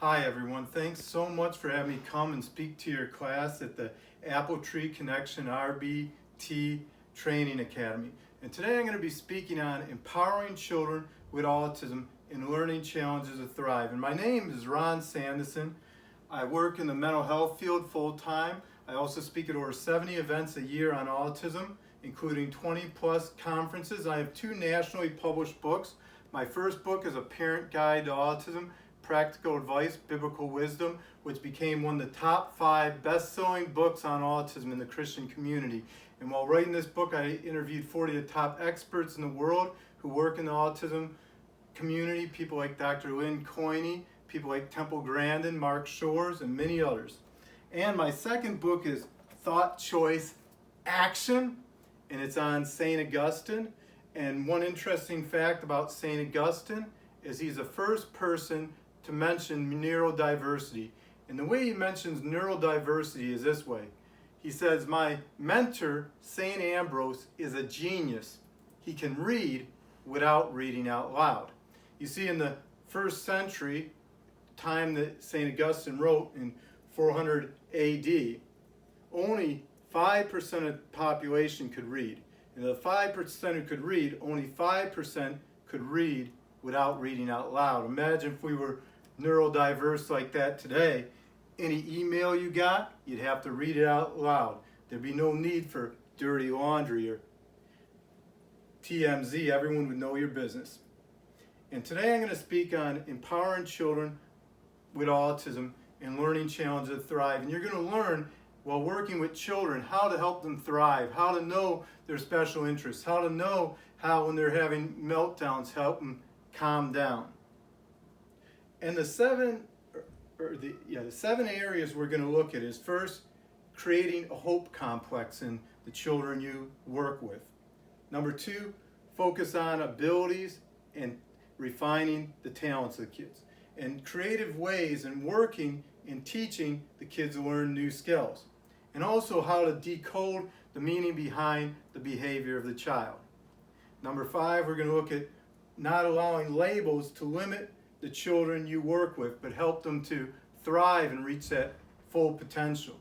Hi everyone, thanks so much for having me come and speak to your class at the AppleTree Connection RBT Training Academy. And today I'm going to be speaking on empowering children with autism and learning challenges to thrive. And my name is Ron Sanderson. I work in the mental health field full-time. I also speak at over 70 events a year on autism, including 20 plus conferences. I have 2 nationally published books. My first book is A Parent Guide to Autism, Practical Advice, Biblical Wisdom, which became one of the top 5 best-selling books on autism in the Christian community. And while writing this book, I interviewed 40 of the top experts in the world who work in the autism community, people like Dr. Lynn Coiney, people like Temple Grandin, Mark Shores, and many others. And my second book is Thought, Choice, Action, and it's on St. Augustine. And one interesting fact about St. Augustine is he's the first person to mention neurodiversity. And the way he mentions neurodiversity is this way. He says, my mentor, St. Ambrose, is a genius. He can read without reading out loud. You see, in the first century, time that St. Augustine wrote in 400 AD, only 5% of the population could read. And the 5% who could read, only 5% could read without reading out loud. Imagine if we were neurodiverse like that today. Any email you got, you'd have to read it out loud. There'd be no need for dirty laundry or TMZ. Everyone would know your business. And today I'm going to speak on empowering children with autism and learning challenges to thrive. And you're going to learn while working with children how to help them thrive, how to know their special interests, how to know how when they're having meltdowns, help them calm down. And the seven areas we're going to look at is first, creating a hope complex in the children you work with. Number 2, focus on abilities and refining the talents of the kids. And creative ways in working and teaching the kids to learn new skills. And also how to decode the meaning behind the behavior of the child. Number 5, we're going to look at not allowing labels to limit the children you work with, but help them to thrive and reach that full potential.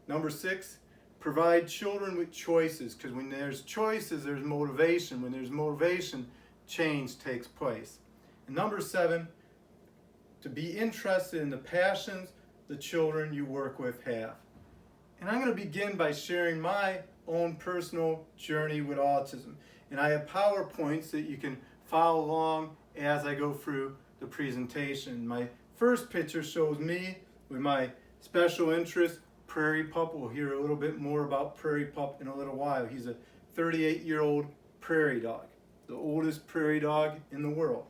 Number 6, provide children with choices, because when there's choices, there's motivation. When there's motivation, change takes place. And number 7, to be interested in the passions the children you work with have. And I'm going to begin by sharing my own personal journey with autism. And I have PowerPoints that you can follow along as I go through the presentation. My first picture shows me with my special interest, Prairie Pup. We'll hear a little bit more about Prairie Pup in a little while. He's a 38-year-old prairie dog, the oldest prairie dog in the world.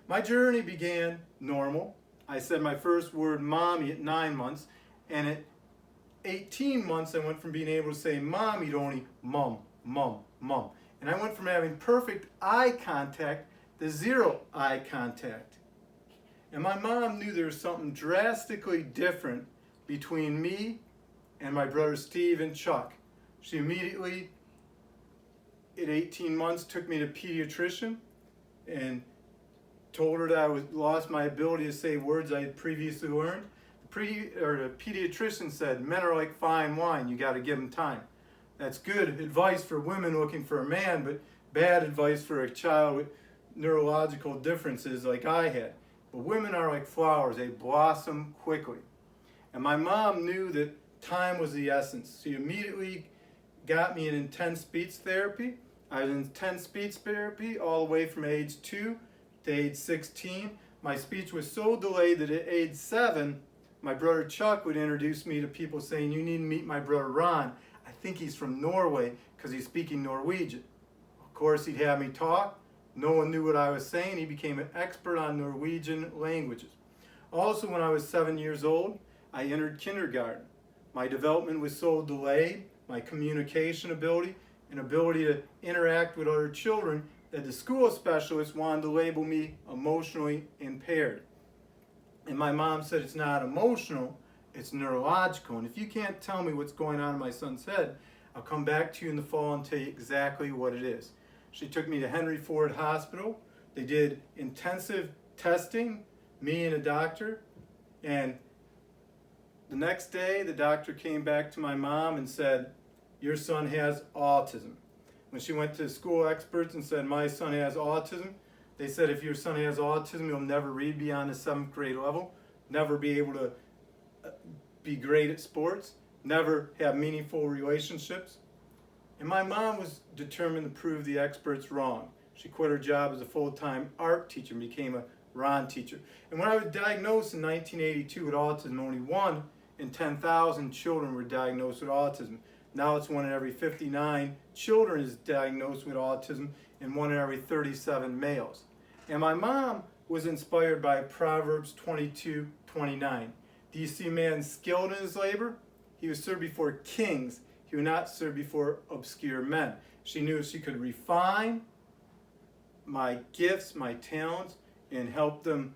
My journey began normal. I said my first word, mommy, at 9 months, and at 18 months I went from being able to say mommy to only mum, mum, mum. And I went from having perfect eye contact to 0 eye contact. And my mom knew there was something drastically different between me and my brother Steve and Chuck. She immediately, at 18 months, took me to a pediatrician and told her that I lost my ability to say words I had previously learned. The pediatrician said, men are like fine wine, you got to give them time. That's good advice for women looking for a man, but bad advice for a child with neurological differences like I had. But women are like flowers, they blossom quickly. And my mom knew that time was the essence. She immediately got me in intense speech therapy. I was in intense speech therapy all the way from age 2 to age 16. My speech was so delayed that at age 7, my brother Chuck would introduce me to people saying, you need to meet my brother Ron. I think he's from Norway because he's speaking Norwegian. Of course, he'd have me talk. No one knew what I was saying. He became an expert on Norwegian languages. Also, when I was 7 years old, I entered kindergarten. My development was so delayed, my communication ability and ability to interact with other children, that the school specialist wanted to label me emotionally impaired. And my mom said it's not emotional, it's neurological. And if you can't tell me what's going on in my son's head, I'll come back to you in the fall and tell you exactly what it is. She took me to Henry Ford Hospital. They did intensive testing, me and a doctor. And the next day, the doctor came back to my mom and said, your son has autism. When she went to school experts and said, my son has autism, they said, if your son has autism, he'll never read beyond the 7th grade level, never be able to be great at sports, never have meaningful relationships. And my mom was determined to prove the experts wrong. She quit her job as a full-time art teacher and became a Ron teacher. And when I was diagnosed in 1982 with autism, only 1 in 10,000 children were diagnosed with autism. Now it's 1 in every 59 children is diagnosed with autism and 1 in every 37 males. And my mom was inspired by Proverbs 22:29. Do you see a man skilled in his labor? He was served before kings. He would not serve before obscure men. She knew she could refine my gifts, my talents, and help them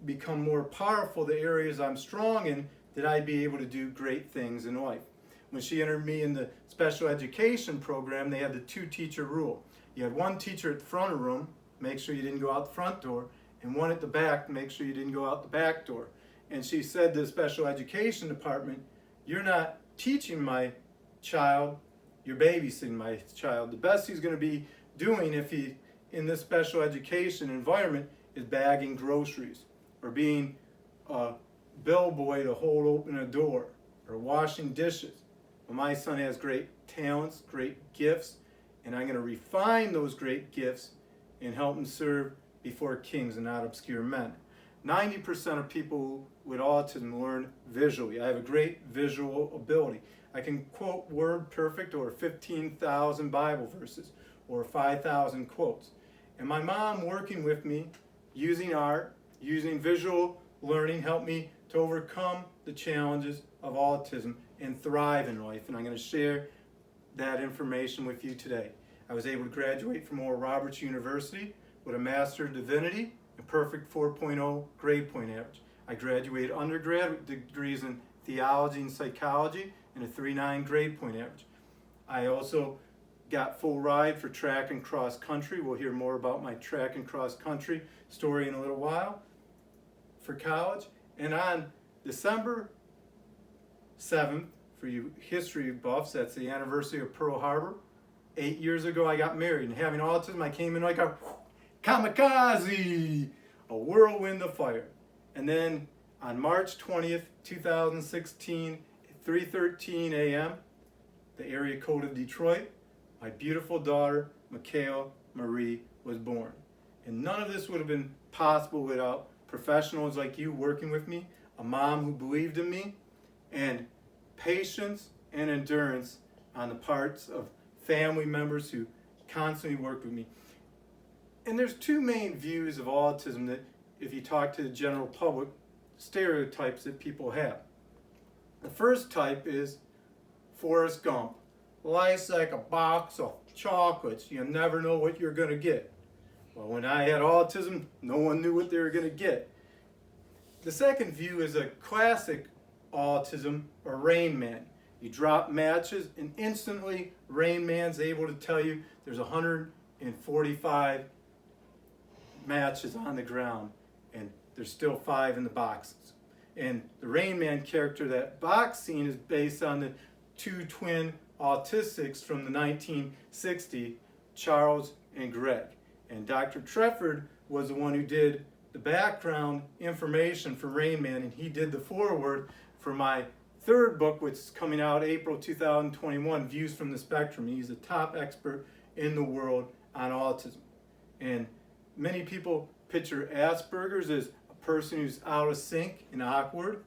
become more powerful, the areas I'm strong in, that I'd be able to do great things in life. When she entered me in the special education program, they had the 2-teacher rule. You had 1 teacher at the front of the room, make sure you didn't go out the front door, and 1 at the back, make sure you didn't go out the back door. And she said to the special education department, you're not teaching my child, you're babysitting my child. The best he's going to be doing if he in this special education environment is bagging groceries or being a bellboy to hold open a door or washing dishes. Well, my son has great talents, great gifts, and I'm going to refine those great gifts and help him serve before kings and not obscure men. 90% of people with autism learn visually. I have a great visual ability. I can quote word perfect or 15,000 Bible verses or 5,000 quotes. And my mom, working with me, using art, using visual learning, helped me to overcome the challenges of autism and thrive in life. And I'm going to share that information with you today. I was able to graduate from Oral Roberts University with a Master of Divinity, a perfect 4.0 grade point average. I graduated undergraduate degrees in theology and psychology and a 3.9 grade point average. I also got full ride for track and cross country. We'll hear more about my track and cross country story in a little while for college. And on December 7th, for you history buffs, that's the anniversary of Pearl Harbor. 8 years ago, I got married, and having autism, I came in like a kamikaze, a whirlwind of fire. And then on March 20th, 2016, at 3:13 a.m., the area code of Detroit, my beautiful daughter, Mikhail Marie, was born. And none of this would have been possible without professionals like you working with me, a mom who believed in me, and patience and endurance on the parts of family members who constantly worked with me. And there's 2 main views of autism that, if you talk to the general public, stereotypes that people have. The first type is Forrest Gump. Life's like a box of chocolates. You never know what you're going to get. Well, when I had autism, no one knew what they were going to get. The second view is a classic autism, or Rain Man. You drop matches and instantly Rain Man's able to tell you there's 145 matches on the ground and there's still 5 in the boxes. And the Rain Man character, that box scene, is based on the 2 twin autistics from the 1960s, Charles and Greg. And Dr. Trefford was the one who did the background information for Rain Man, and he did the foreword for my 3rd book, which is coming out April 2021, Views from the Spectrum. He's the top expert in the world on autism. And many people picture Asperger's as a person who's out of sync and awkward,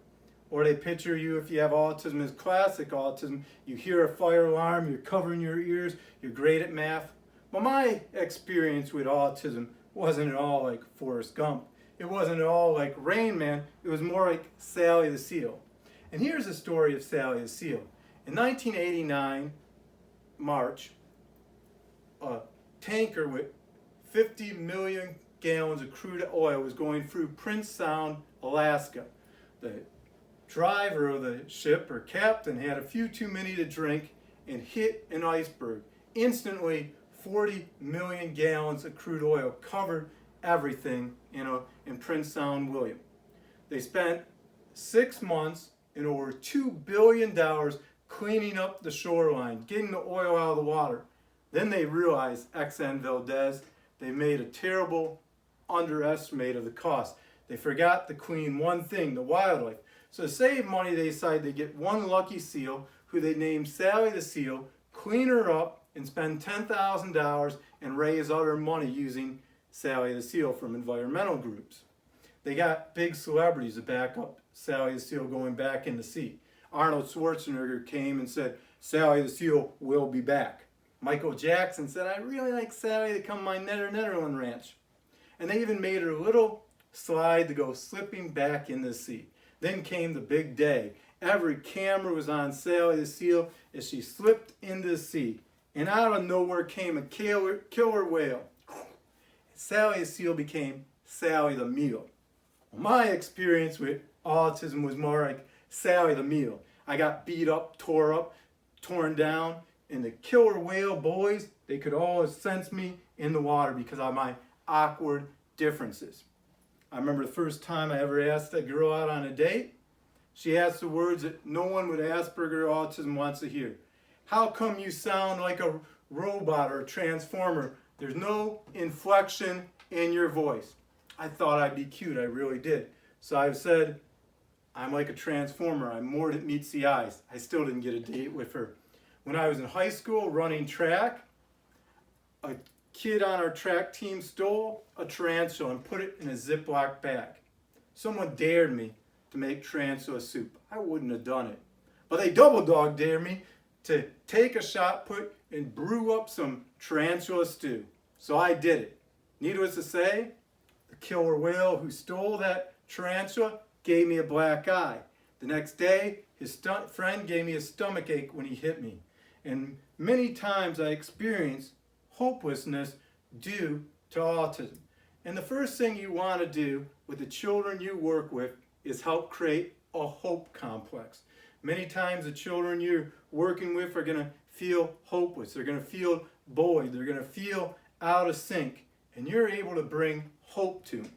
or they picture you, if you have autism, as classic autism. You hear a fire alarm, you're covering your ears, you're great at math. Well, my experience with autism wasn't at all like Forrest Gump. It wasn't at all like Rain Man. It was more like Sally the Seal. And here's the story of Sally the Seal. In 1989, March, a tanker with 50 million gallons of crude oil was going through Prince Sound, Alaska. The driver of the ship, or captain, had a few too many to drink and hit an iceberg. Instantly, 40 million gallons of crude oil covered everything in Prince Sound, William. They spent 6 months and over $2 billion cleaning up the shoreline, getting the oil out of the water. Then they realized, Exxon Valdez, they made a terrible underestimate of the cost. They forgot to clean one thing, the wildlife. So to save money, they decided to get one lucky seal, who they named Sally the Seal, clean her up, and spend $10,000 and raise other money using Sally the Seal from environmental groups. They got big celebrities to back up Sally the Seal going back in the sea. Arnold Schwarzenegger came and said, Sally the Seal will be back. Michael Jackson said, I really like Sally to come to my Netherland ranch. And they even made her a little slide to go slipping back in the sea. Then came the big day. Every camera was on Sally the Seal as she slipped into the sea. And out of nowhere came a killer whale. Sally the Seal became Sally the Meal. Well, my experience with autism was more like Sally the Meal. I got beat up, torn down, and the killer whale boys, they could always sense me in the water because of my awkward differences. I remember the first time I ever asked a girl out on a date. She asked the words that no one with Asperger autism wants to hear. How come you sound like a robot or a transformer? There's no inflection in your voice. I thought I'd be cute, I really did. So I said, I'm like a transformer, I'm more than meets the eyes. I still didn't get a date with her. When I was in high school running track, a kid on our track team stole a tarantula and put it in a Ziploc bag. Someone dared me to make tarantula soup. I wouldn't have done it. But they double dog dared me to take a shot put and brew up some tarantula stew. So I did it. Needless to say, the killer whale who stole that tarantula gave me a black eye. The next day, his friend gave me a stomach ache when he hit me. And many times I experienced hopelessness due to autism. And the first thing you want to do with the children you work with is help create a hope complex. Many times the children you're working with are going to feel hopeless. They're going to feel bullied. They're going to feel out of sync. And you're able to bring hope to them.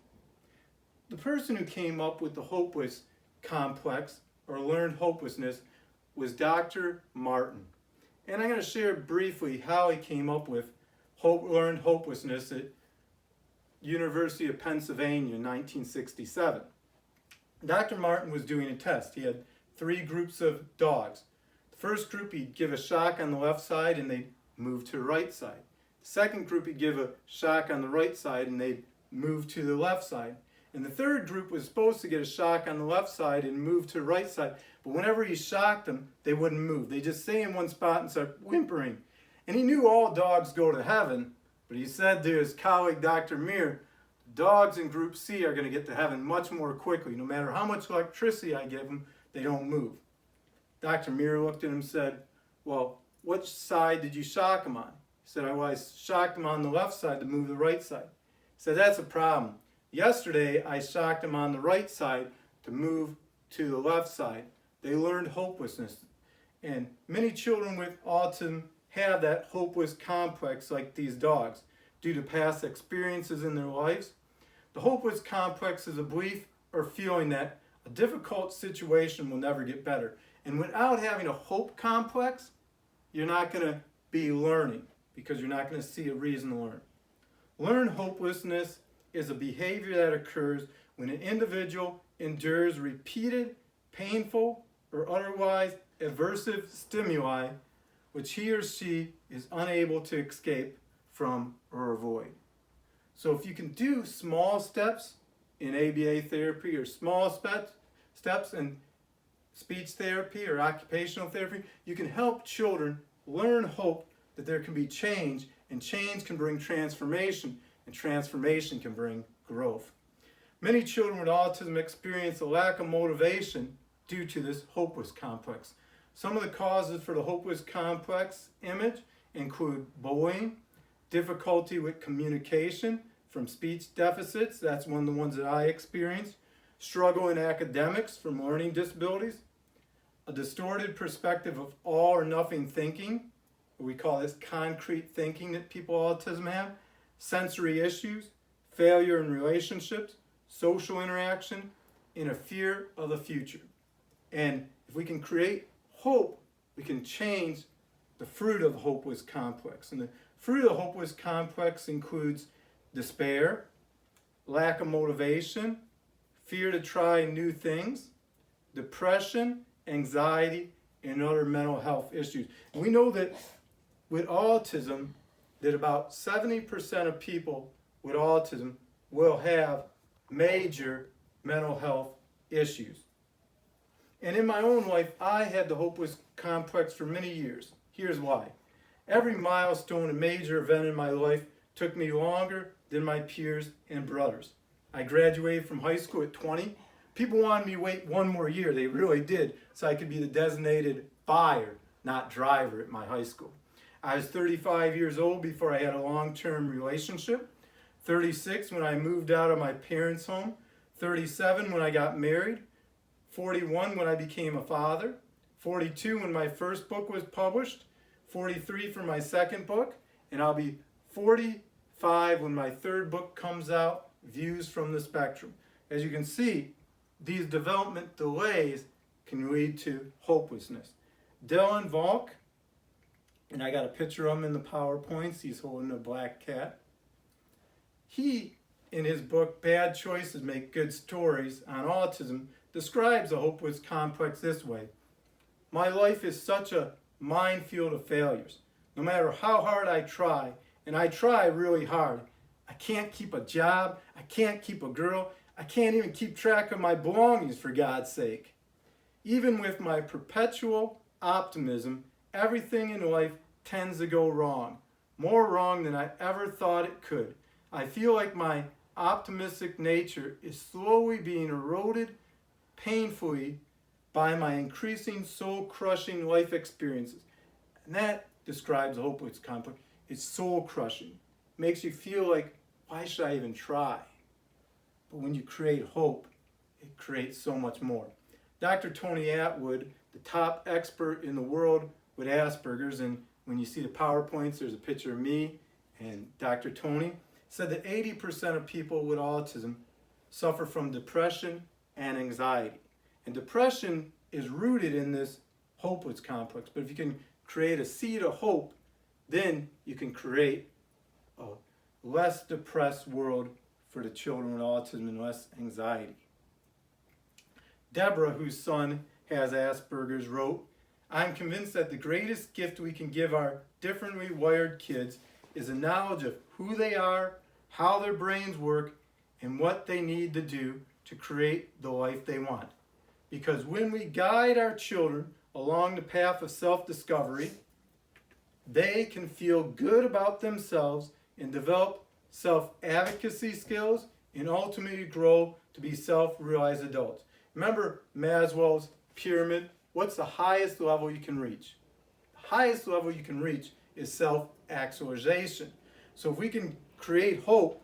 The person who came up with the hopeless complex or learned hopelessness was Dr. Martin. And I'm going to share briefly how he came up with learned hopelessness at University of Pennsylvania in 1967. Dr. Martin was doing a test. He had 3 groups of dogs. The first group, he'd give a shock on the left side and they'd move to the right side. The second group, he'd give a shock on the right side and they'd move to the left side. And the third group was supposed to get a shock on the left side and move to the right side. But whenever he shocked them, they wouldn't move. They just stay in one spot and start whimpering. And he knew all dogs go to heaven, but he said to his colleague, Dr. Meir, dogs in group C are going to get to heaven much more quickly. No matter how much electricity I give them, they don't move. Dr. Meir looked at him and said, well, which side did you shock him on? He said, well, I shocked him on the left side to move the right side. He said, that's a problem. Yesterday, I shocked him on the right side to move to the left side. They learned hopelessness. And many children with autism have that hopeless complex like these dogs due to past experiences in their lives. The hopeless complex is a belief or feeling that a difficult situation will never get better. And without having a hope complex, you're not going to be learning because you're not going to see a reason to learn. Learned hopelessness is a behavior that occurs when an individual endures repeated, painful, or otherwise aversive stimuli which he or she is unable to escape from or avoid. So if you can do small steps in ABA therapy or small steps in speech therapy or occupational therapy, you can help children learn hope that there can be change, and change can bring transformation, and transformation can bring growth. Many children with autism experience a lack of motivation due to this hopeless complex. Some of the causes for the hopeless complex image include bullying, difficulty with communication from speech deficits, that's one of the ones that I experienced, struggle in academics from learning disabilities, a distorted perspective of all or nothing thinking, we call this concrete thinking that people with autism have, sensory issues, failure in relationships, social interaction, in a fear of the future. And if we can create hope, we can change the fruit of the hopeless complex. And the fruit of the hopeless complex includes despair, lack of motivation, fear to try new things, depression, anxiety, and other mental health issues. And we know that with autism, that about 70% of people with autism will have major mental health issues. And in my own life, I had the hopeless complex for many years. Here's why. Every milestone and major event in my life took me longer than my peers and brothers. I graduated from high school at 20. People wanted me to wait one more year. They really did, so I could be the designated buyer, not driver at my high school. I was 35 years old before I had a long-term relationship. 36 when I moved out of my parents' home. 37 when I got married. 41 when I became a father. 42 when my first book was published. 43 for my second book. And I'll be 45 when my third book comes out, Views from the Spectrum. As you can see, these development delays can lead to hopelessness. Dylan Volk, and I got a picture of him in the PowerPoints, he's holding a black cat. He, in his book, Bad Choices Make Good Stories on Autism, describes the hopeless complex this way. My life is such a minefield of failures. No matter how hard I try, and I try really hard, I can't keep a job, I can't keep a girl, I can't even keep track of my belongings, for God's sake. Even with my perpetual optimism, everything in life tends to go wrong. More wrong than I ever thought it could. I feel like my optimistic nature is slowly being eroded painfully by my increasing soul-crushing life experiences. And that describes a hopeless complex. It's soul-crushing. Makes you feel like, why should I even try? But when you create hope, it creates so much more. Dr. Tony Attwood, the top expert in the world with Asperger's, and when you see the PowerPoints, there's a picture of me and Dr. Tony, said that 80% of people with autism suffer from depression and anxiety. And depression is rooted in this hopeless complex. But if you can create a seed of hope, then you can create a less depressed world for the children with autism and less anxiety. Deborah, whose son has Asperger's, wrote, I'm convinced that the greatest gift we can give our differently wired kids is a knowledge of who they are, how their brains work, and what they need to do to create the life they want. Because when we guide our children along the path of self-discovery, they can feel good about themselves and develop self-advocacy skills and ultimately grow to be self-realized adults. Remember Maslow's pyramid? What's the highest level you can reach? The highest level you can reach is self-actualization. So if we can create hope,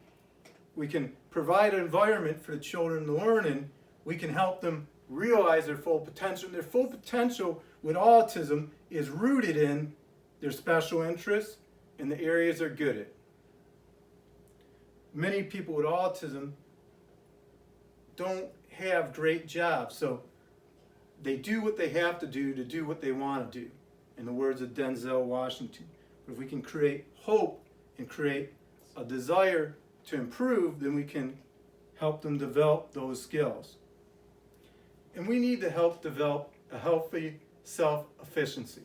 we can provide an environment for the children to learn in, we can help them realize their full potential. And their full potential with autism is rooted in their special interests and the areas they're good at. Many people with autism don't have great jobs, so they do what they have to do what they want to do, in the words of Denzel Washington. But if we can create hope and create a desire to improve, then we can help them develop those skills. And we need to help develop a healthy self-efficiency.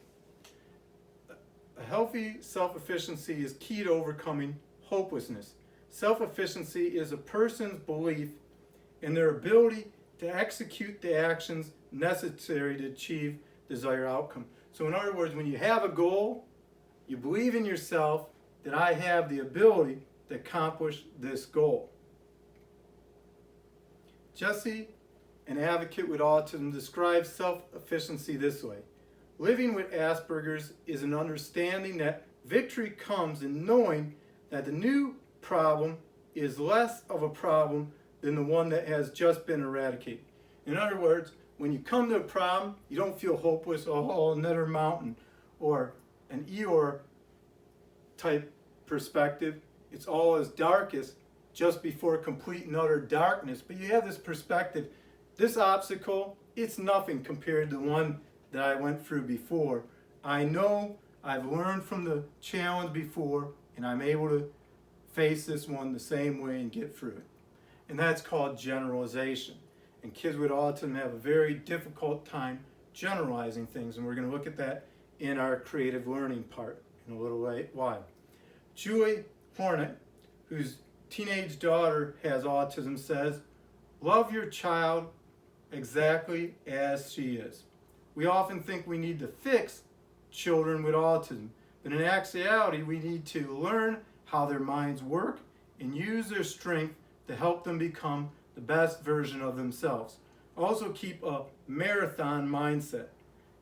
A healthy self-efficiency is key to overcoming hopelessness. Self-efficiency is a person's belief in their ability to execute the actions necessary to achieve desired outcome. So in other words, when you have a goal, you believe in yourself that I have the ability to accomplish this goal. Jesse, an advocate with autism, describes self-efficiency this way. Living with Asperger's is an understanding that victory comes in knowing that the new problem is less of a problem than the one that has just been eradicated. In other words, when you come to a problem, you don't feel hopeless, oh, another mountain, or an Eeyore type perspective. It's all as darkest just before complete and utter darkness. But you have this perspective, This obstacle, it's nothing compared to the one that I went through before. I know I've learned from the challenge before, and I'm able to face this one the same way and get through it. And that's called generalization. And kids with autism have a very difficult time generalizing things, and we're going to look at that in our creative learning part in a little while. Julie Hornet, whose teenage daughter has autism, says, "Love your child exactly as she is." We often think we need to fix children with autism, but in actuality, we need to learn how their minds work and use their strength to help them become the best version of themselves. Also keep a marathon mindset.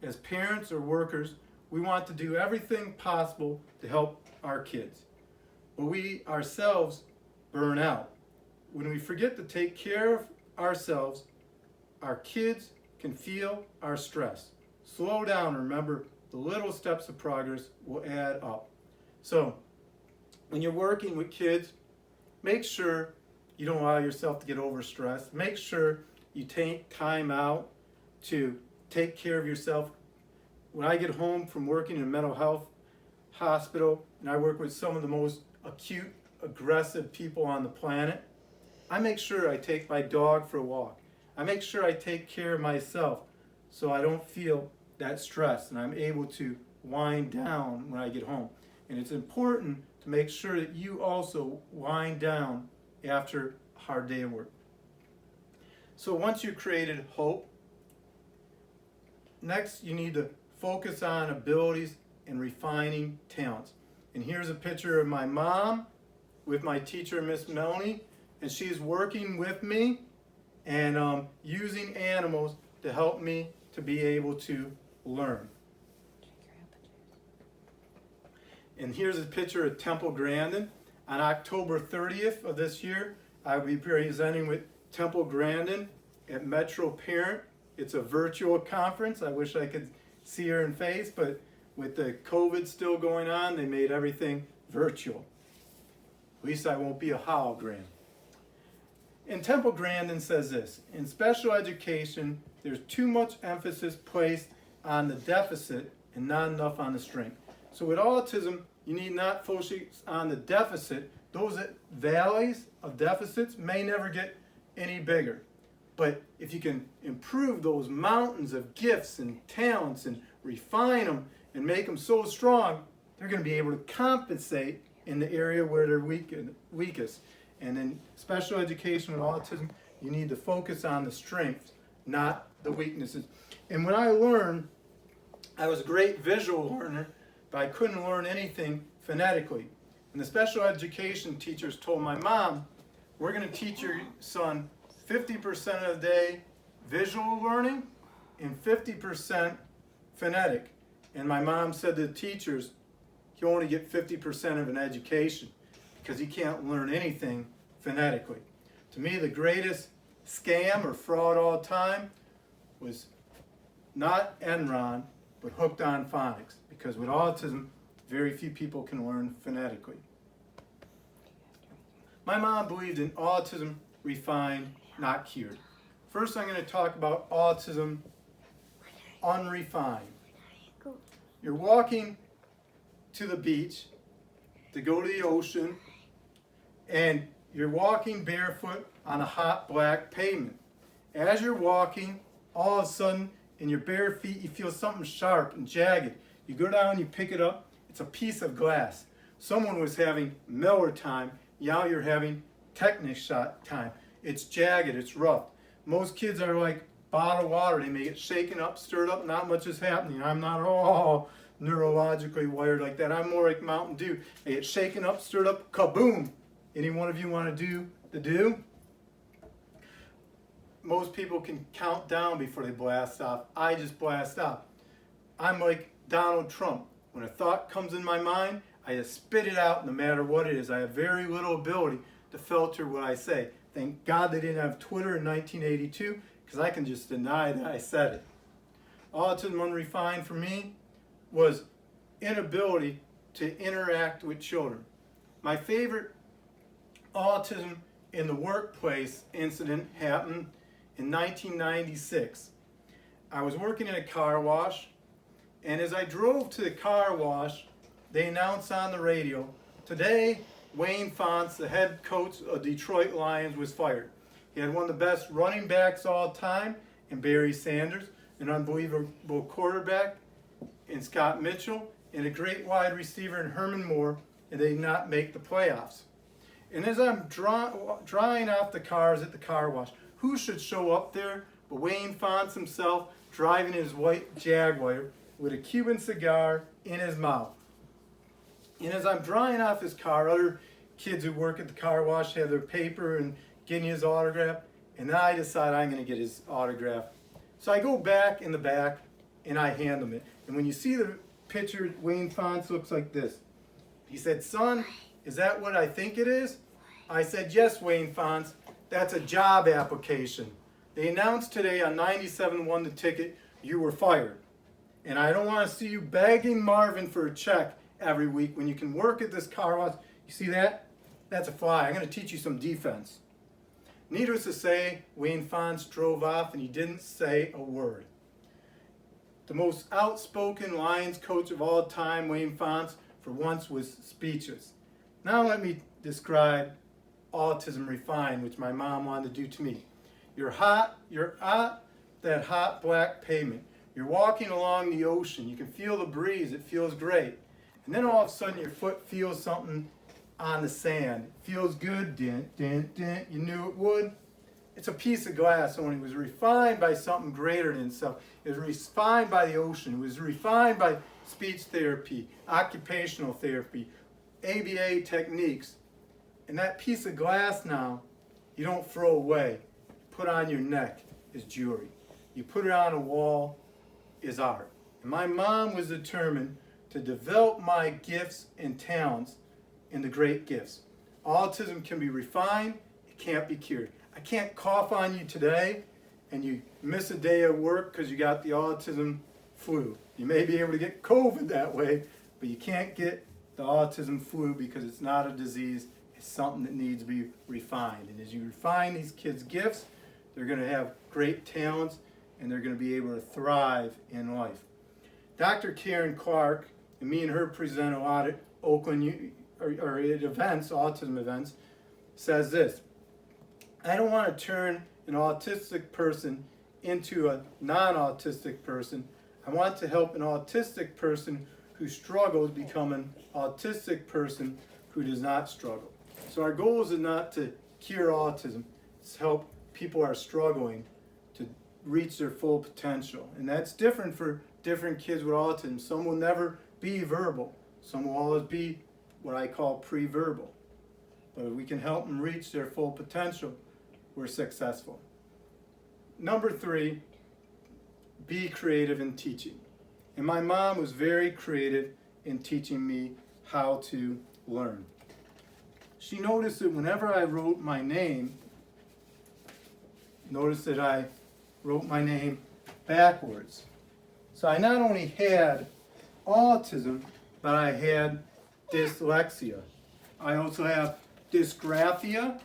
As parents or workers, we want to do everything possible to help our kids, but we ourselves burn out. When we forget to take care of ourselves, our kids can feel our stress. Slow down and remember the little steps of progress will add up. So when you're working with kids, make sure you don't allow yourself to get overstressed. Make sure you take time out to take care of yourself. When I get home from working in a mental health hospital and I work with some of the most acute, aggressive people on the planet, I make sure I take my dog for a walk. I make sure I take care of myself so I don't feel that stress and I'm able to wind down when I get home. And it's important to make sure that you also wind down after a hard day of work. So once you've created hope, next you need to focus on abilities and refining talents. And here's a picture of my mom with my teacher, Miss Melanie, and she's working with me and using animals to help me to be able to learn. And here's a picture of Temple Grandin. On October 30th of this year, I will be presenting with Temple Grandin at Metro Parent. It's a virtual conference. I wish I could see her in face, but with the COVID still going on, they made everything virtual. At least I won't be a hologram. And Temple Grandin says this: in special education, there's too much emphasis placed on the deficit and not enough on the strength. So with autism, you need not focus on the deficit. Those valleys of deficits may never get any bigger. But if you can improve those mountains of gifts and talents and refine them and make them so strong, they're going to be able to compensate in the area where they're weakest. And in special education with autism, you need to focus on the strengths, not the weaknesses. And when I learned, I was a great visual learner, but I couldn't learn anything phonetically. And the special education teachers told my mom, "We're going to teach your son 50% of the day visual learning and 50% phonetic." And my mom said to the teachers, "You only get 50% of an education because he can't learn anything phonetically." To me, the greatest scam or fraud all time was not Enron, but hooked on phonics, because with autism, very few people can learn phonetically. My mom believed in autism refined, not cured. First, I'm going to talk about autism unrefined. You're walking to the beach to go to the ocean, and you're walking barefoot on a hot black pavement. As you're walking, all of a sudden, in your bare feet, you feel something sharp and jagged. You go down, you pick it up, it's a piece of glass. Someone was having Miller time, now you're having Technic shot time. It's jagged, it's rough. Most kids are like bottled water. They may get shaken up, stirred up, not much is happening. I'm not all neurologically wired like that. I'm more like Mountain Dew. They get shaken up, stirred up, kaboom. Any one of you want to do the do? Most people can count down before they blast off. I just blast off. I'm like Donald Trump. When a thought comes in my mind, I just spit it out no matter what it is. I have very little ability to filter what I say. Thank God they didn't have Twitter in 1982, because I can just deny that I said it. Autism unrefined for me was inability to interact with children. My favorite autism in the workplace incident happened in 1996. I was working in a car wash, and as I drove to the car wash, they announced on the radio, today Wayne Fontes, the head coach of Detroit Lions, was fired. He had one of the best running backs all time in Barry Sanders, an unbelievable quarterback in Scott Mitchell, and a great wide receiver in Herman Moore, and they did not make the playoffs. And as I'm drying off the cars at the car wash, who should show up there but Wayne Fontes himself, driving his white Jaguar with a Cuban cigar in his mouth. And as I'm drying off his car, other kids who work at the car wash have their paper and getting his autograph, and then I decide I'm going to get his autograph. So I go back in the back and I hand him it. And when you see the picture, Wayne Fontes looks like this. He said, "Son, is that what I think it is?" I said, "Yes, Wayne Fontes, that's a job application. They announced today on 97.1 The Ticket you were fired. And I don't want to see you begging Marvin for a check every week when you can work at this car wash." You see that? That's a fly. I'm going to teach you some defense. Needless to say, Wayne Fontes drove off and he didn't say a word. The most outspoken Lions coach of all time, Wayne Fontes, for once was speechless. Now let me describe Autism Refined, which my mom wanted to do to me. You're on that hot black pavement. You're walking along the ocean. You can feel the breeze. It feels great. And then all of a sudden your foot feels something on the sand. It feels good. Dent, dent, dent. You knew it would. It's a piece of glass, only it was refined by something greater than itself. It was refined by the ocean. It was refined by speech therapy, occupational therapy, ABA techniques. And that piece of glass now, you don't throw away. Put on your neck is jewelry. You put it on a wall is art. And my mom was determined to develop my gifts and talents into great gifts. Autism can be refined. It can't be cured. I can't cough on you today and you miss a day of work because you got the autism flu. You may be able to get COVID that way, but you can't get the autism flu because it's not a disease. It's something that needs to be refined. And as you refine these kids' gifts, they're going to have great talents and they're going to be able to thrive in life. Dr. Karen Clark, and me and her present a lot at Oakland or at events, autism events, says this: "I don't want to turn an autistic person into a non-autistic person. I want to help an autistic person who struggles become an autistic person who does not struggle." So our goal is not to cure autism, it's to help people who are struggling to reach their full potential. And that's different for different kids with autism. Some will never be verbal. Some will always be what I call pre-verbal. But if we can help them reach their full potential, we're successful. Number 3, be creative in teaching. And my mom was very creative in teaching me how to learn. She noticed that whenever I wrote my name, notice that I wrote my name backwards. So I not only had autism, but I had dyslexia. I also have dysgraphia,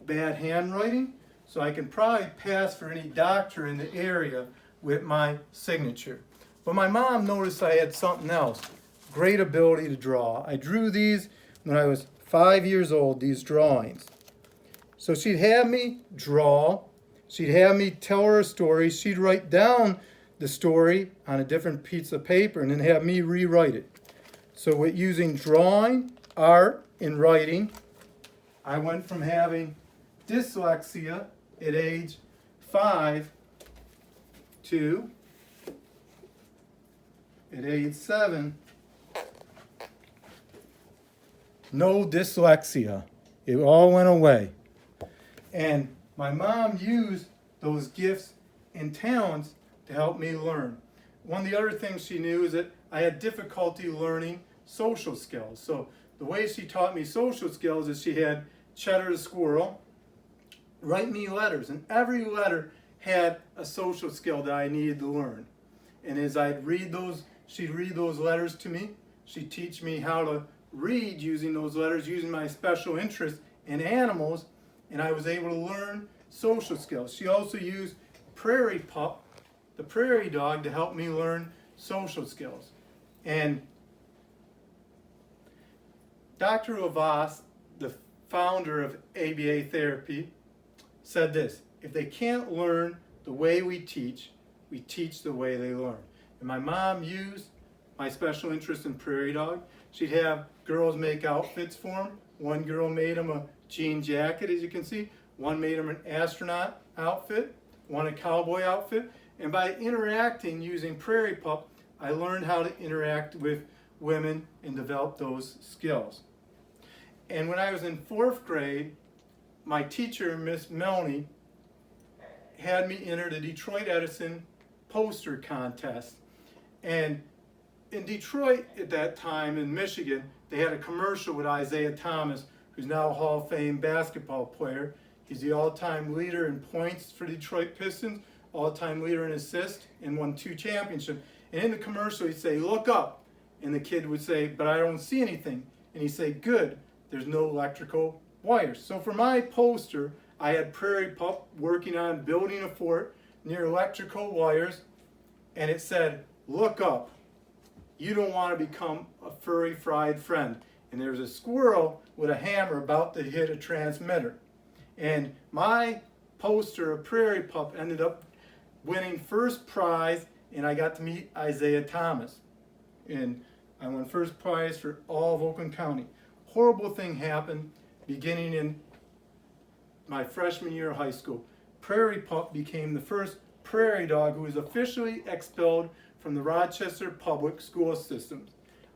bad handwriting, so I can probably pass for any doctor in the area with my signature. But my mom noticed I had something else, great ability to draw. I drew these when I was 5 years old, these drawings. So she'd have me draw, she'd have me tell her a story, she'd write down the story on a different piece of paper and then have me rewrite it. So with using drawing, art, and writing, I went from having dyslexia at age 5 to, at age 7, no dyslexia. It all went away. And my mom used those gifts and talents to help me learn. One of the other things she knew is that I had difficulty learning social skills. So the way she taught me social skills is she had Cheddar the squirrel write me letters, and every letter had a social skill that I needed to learn. And as I'd read those, she'd read those letters to me. She'd teach me how to read using those letters, using my special interest in animals, and I was able to learn social skills. She also used Prairie Pup, the prairie dog, to help me learn social skills. And Dr. Lavas, the founder of ABA therapy, said this: if they can't learn the way we teach the way they learn. And my mom used my special interest in prairie dog. She'd have girls make outfits for them. One girl made him a jean jacket, as you can see. One made him an astronaut outfit, one a cowboy outfit. And by interacting using Prairie Pup, I learned how to interact with women and develop those skills. And when I was in 4th grade, my teacher, Miss Melanie, had me enter the Detroit Edison poster contest. And in Detroit at that time, in Michigan, they had a commercial with Isaiah Thomas, who's now a Hall of Fame basketball player. He's the all-time leader in points for Detroit Pistons, all-time leader in assists, and won 2 championships. And in the commercial, he'd say, "Look up." And the kid would say, "But I don't see anything." And he'd say, "Good, there's no electrical wires." So for my poster, I had Prairie Pup working on building a fort near electrical wires, and it said, "Look up. You don't want to become a furry fried friend." And there's a squirrel with a hammer about to hit a transmitter. And my poster of Prairie Pup ended up winning first prize, and I got to meet Isaiah Thomas. And I won first prize for all of Oakland County. Horrible thing happened beginning in my freshman year of high school. Prairie Pup became the first prairie dog who was officially expelled from the Rochester public school system.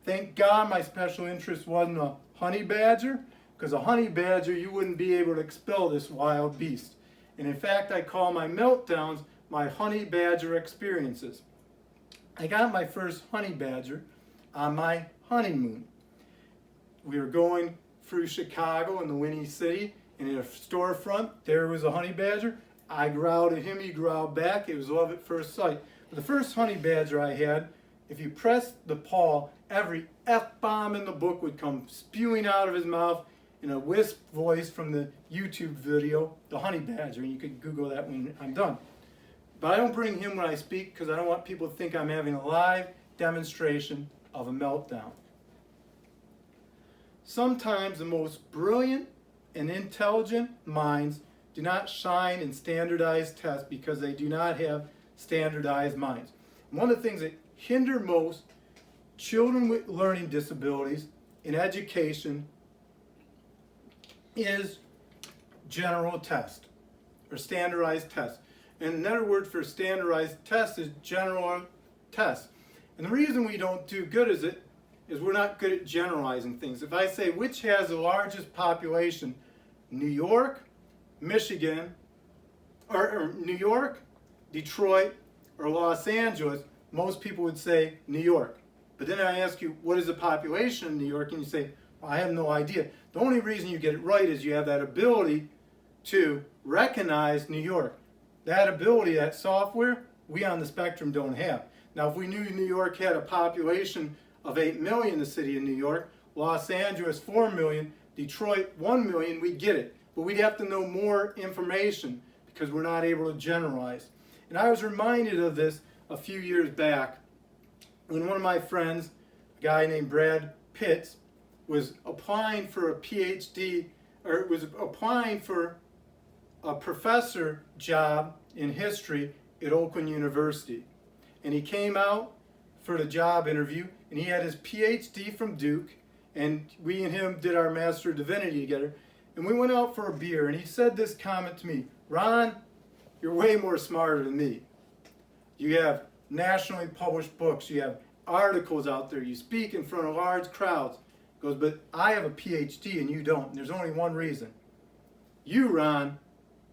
Thank God my special interest wasn't a honey badger, because a honey badger, you wouldn't be able to expel this wild beast. And in fact, I call my meltdowns my honey badger experiences. I got my first honey badger on my honeymoon. We were going through Chicago in the Windy City, and in a storefront, there was a honey badger. I growled at him, he growled back. It was love at first sight. But the first honey badger I had, if you pressed the paw, every F-bomb in the book would come spewing out of his mouth in a wisp voice from the YouTube video, The Honey Badger. And you could Google that when I'm done. But I don't bring him when I speak because I don't want people to think I'm having a live demonstration of a meltdown. Sometimes the most brilliant and intelligent minds do not shine in standardized tests because they do not have standardized minds. One of the things that hinder most children with learning disabilities in education is general test or standardized test. And another word for standardized test is general test. And the reason we don't do good is we're not good at generalizing things. If I say which has the largest population, New York, Michigan, or New York, Detroit, or Los Angeles, most people would say New York. But then I ask you, what is the population of New York? And you say, well, I have no idea. The only reason you get it right is you have that ability to recognize New York. That ability, that software, we on the spectrum don't have. Now, if we knew New York had a population of 8 million, the city of New York, Los Angeles 4 million, Detroit 1 million, we'd get it. But we'd have to know more information because we're not able to generalize. And I was reminded of this a few years back when one of my friends, a guy named Brad Pitts, was applying for a PhD, or was applying for a professor job in history at Oakland University. And he came out for the job interview, and he had his PhD from Duke, and we and him did our Master of Divinity together. And we went out for a beer, and he said this comment to me, "Ron, you're way more smarter than me. You have nationally published books, you have articles out there, you speak in front of large crowds." He goes, "But I have a PhD and you don't, and there's only one reason. You, Ron,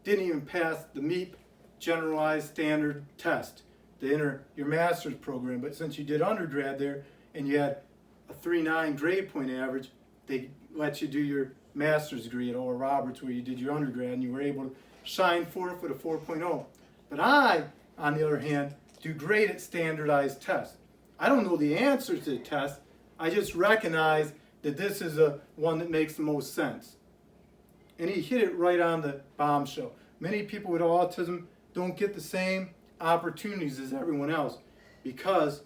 didn't even pass the MEP Generalized Standard Test to enter your master's program, but since you did undergrad there and you had a 3.9 grade point average, they let you do your master's degree at Oral Roberts where you did your undergrad and you were able to shine forth with a 4.0. But I, on the other hand, do great at standardized tests. I don't know the answer to the test, I just recognize that this is one that makes the most sense." And he hit it right on the bombshell. Many people with autism don't get the same opportunities as everyone else because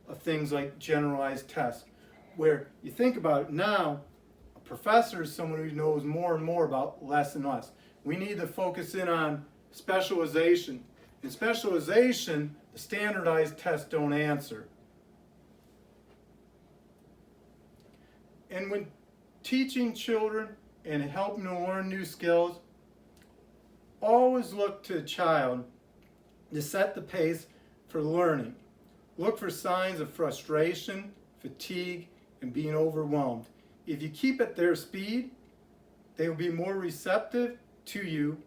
of things like generalized tests, where you think about it now, a professor is someone who knows more and more about less and less. We need to focus in on specialization. In specialization, the standardized tests don't answer. And when teaching children and helping them learn new skills, always look to the child to set the pace for learning. Look for signs of frustration, fatigue, and being overwhelmed. If you keep at their speed, they will be more receptive to you,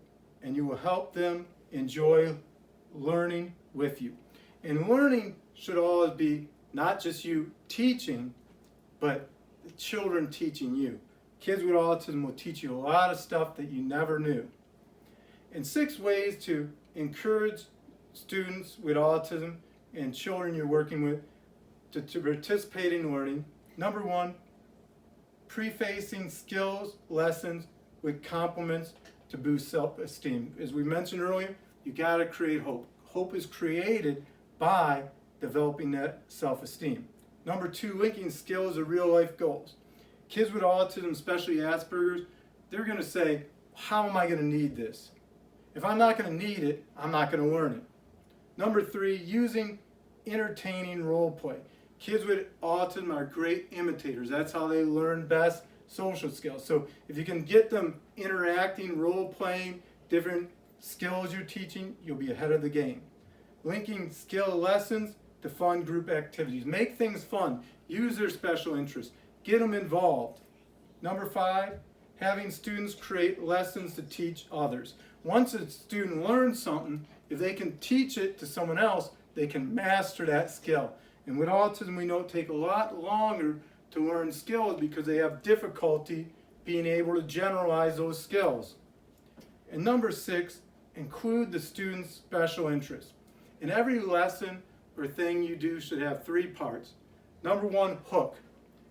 and you will help them enjoy learning with you. And learning should always be not just you teaching, but the children teaching you. Kids with autism will teach you a lot of stuff that you never knew. And 6 ways to encourage students with autism and children you're working with to participate in learning. Number 1, prefacing skills lessons with compliments to boost self-esteem. As we mentioned earlier, you got to create hope. Hope is created by developing that self-esteem. Number 2, linking skills to real-life goals. Kids with autism, especially Asperger's, they're going to say, how am I going to need this? If I'm not going to need it, I'm not going to learn it. Number 3, using entertaining role play. Kids with autism are great imitators. That's how they learn best social skills. So if you can get them interacting, role playing, different skills you're teaching, you'll be ahead of the game. Linking skill lessons to fun group activities. Make things fun. Use their special interests. Get them involved. Number 5, having students create lessons to teach others. Once a student learns something, if they can teach it to someone else, they can master that skill. And with autism, we know it takes a lot longer to learn skills because they have difficulty being able to generalize those skills. And number 6, include the student's special interests. In every lesson or thing you do should have 3 parts. Number 1, hook.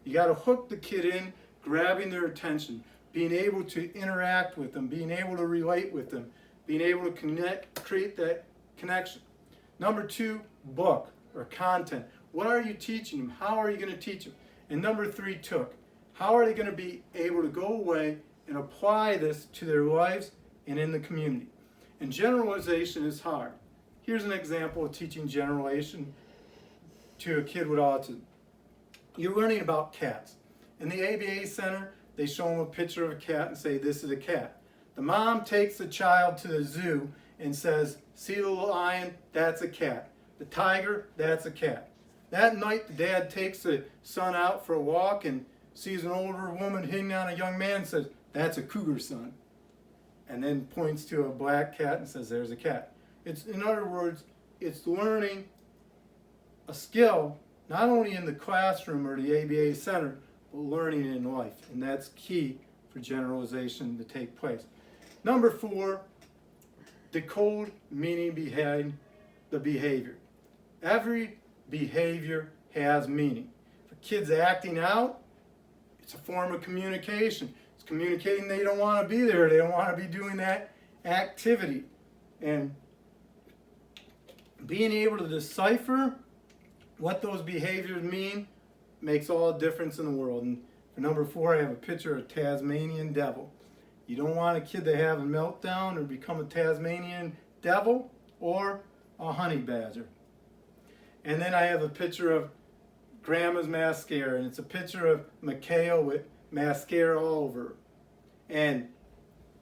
You got to hook the kid in, grabbing their attention, being able to interact with them, being able to relate with them, being able to create that connection. Number 2, book or content. What are you teaching them? How are you going to teach them? And number 3, took. How are they going to be able to go away and apply this to their lives and in the community? And generalization is hard. Here's an example of teaching generalization to a kid with autism. You're learning about cats. In the ABA Center, they show them a picture of a cat and say, this is a cat. The mom takes the child to the zoo and says, see the lion? That's a cat. The tiger? That's a cat. That night, the dad takes the son out for a walk and sees an older woman hitting on a young man and says, that's a cougar, son. And then points to a black cat and says, there's a cat. In other words, it's learning a skill, not only in the classroom or the ABA Center, but learning in life. And that's key for generalization to take place. Number 4, decode meaning behind the behavior. Every behavior has meaning. For kids acting out, it's a form of communication. It's communicating they don't want to be there. They don't want to be doing that activity. And being able to decipher what those behaviors mean makes all the difference in the world. And for number 4, I have a picture of a Tasmanian devil. You don't want a kid to have a meltdown or become a Tasmanian devil or a honey badger. And then I have a picture of grandma's mascara, and it's a picture of Mikhail with mascara all over. And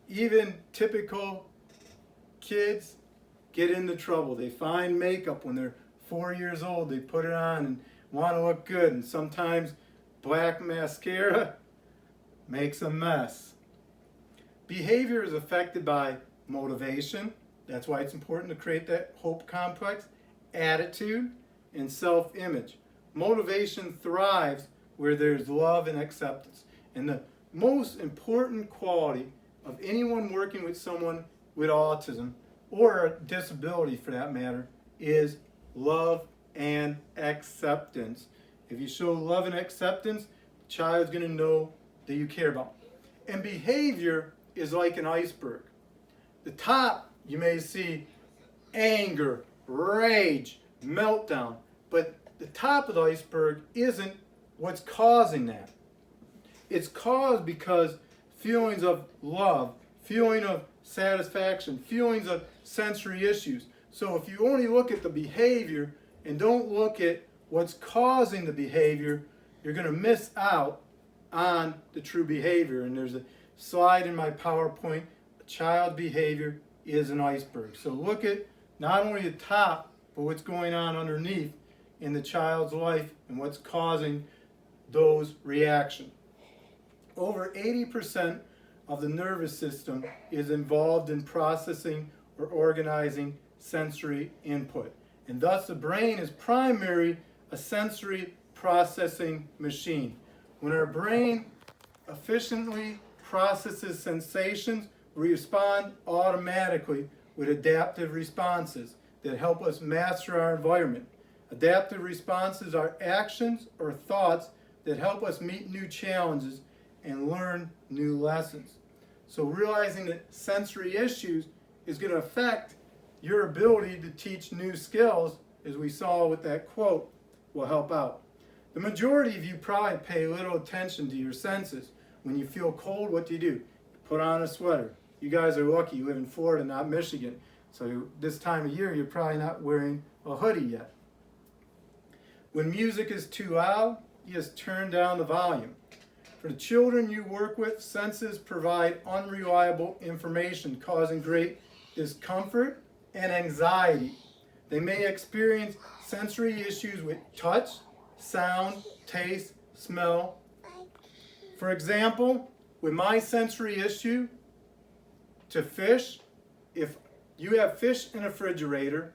even typical kids get into trouble. They find makeup when they're 4 years old. They put it on and want to look good. And sometimes black mascara makes a mess. Behavior is affected by motivation. That's why it's important to create that hope complex, attitude, and self-image. Motivation thrives where there's love and acceptance. And the most important quality of anyone working with someone with autism, or a disability for that matter, is love and acceptance. If you show love and acceptance, the child's going to know that you care about them. And behavior is like an iceberg. The top, you may see anger, rage, meltdown, but the top of the iceberg isn't what's causing that. It's caused because feelings of love, feeling of satisfaction, feelings of sensory issues. So if you only look at the behavior and don't look at what's causing the behavior, you're going to miss out on the true behavior. And there's a slide in my PowerPoint, child behavior is an iceberg. So look at not only the top, but what's going on underneath in the child's life and what's causing those reactions. Over 80% of the nervous system is involved in processing or organizing sensory input. And thus the brain is primarily a sensory processing machine. When our brain efficiently processes sensations, we respond automatically with adaptive responses that help us master our environment. Adaptive responses are actions or thoughts that help us meet new challenges and learn new lessons. So realizing that sensory issues is going to affect your ability to teach new skills, as we saw with that quote, will help out. The majority of you probably pay little attention to your senses. When you feel cold, what do? You put on a sweater. You guys are lucky you live in Florida, not Michigan. So this time of year, you're probably not wearing a hoodie yet. When music is too loud, you just turn down the volume. For the children you work with, senses provide unreliable information, causing great discomfort and anxiety. They may experience sensory issues with touch, sound, taste, smell. For example, with my sensory issue to fish, if you have fish in a refrigerator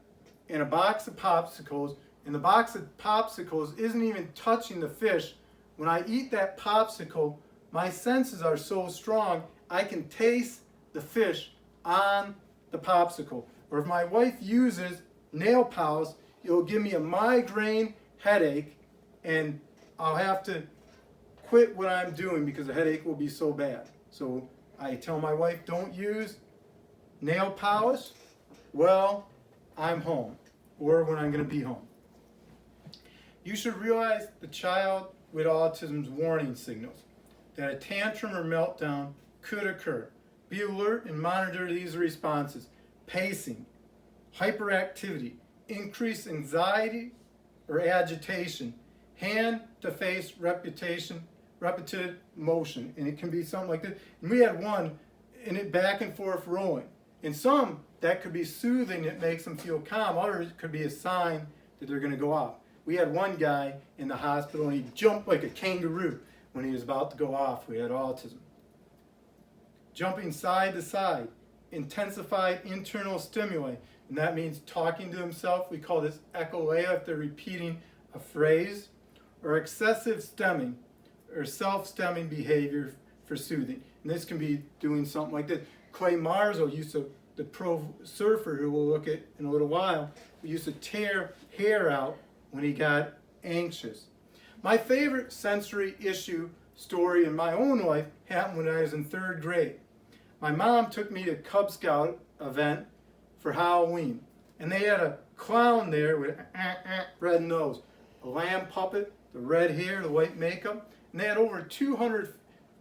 and a box of popsicles, and the box of popsicles isn't even touching the fish, when I eat that popsicle, my senses are so strong, I can taste the fish on the popsicle. Or if my wife uses nail polish, it'll give me a migraine headache, and I'll have to quit what I'm doing because the headache will be so bad. So I tell my wife, don't use nail polish. Well, I'm home, or when I'm going to be home. You should realize the child with autism's warning signals, that a tantrum or meltdown could occur. Be alert and monitor these responses: pacing, hyperactivity, increased anxiety or agitation, hand-to-face repetitive motion, and it can be something like this. And we had one, and it back and forth rolling. And some, that could be soothing, it makes them feel calm. Others, it could be a sign that they're going to go off. We had one guy in the hospital, and he jumped like a kangaroo when he was about to go off. We had autism. Jumping side to side, intensified internal stimuli, and that means talking to himself. We call this echolea if they're repeating a phrase, or excessive stemming, or self-stemming behavior for soothing. And this can be doing something like this. Clay Marzo the pro surfer, who we'll look at in a little while, used to tear hair out when he got anxious. My favorite sensory issue story in my own life happened when I was in 3rd grade. My mom took me to a Cub Scout event for Halloween, and they had a clown there with red nose, a lamb puppet, the red hair, the white makeup, and they had over 200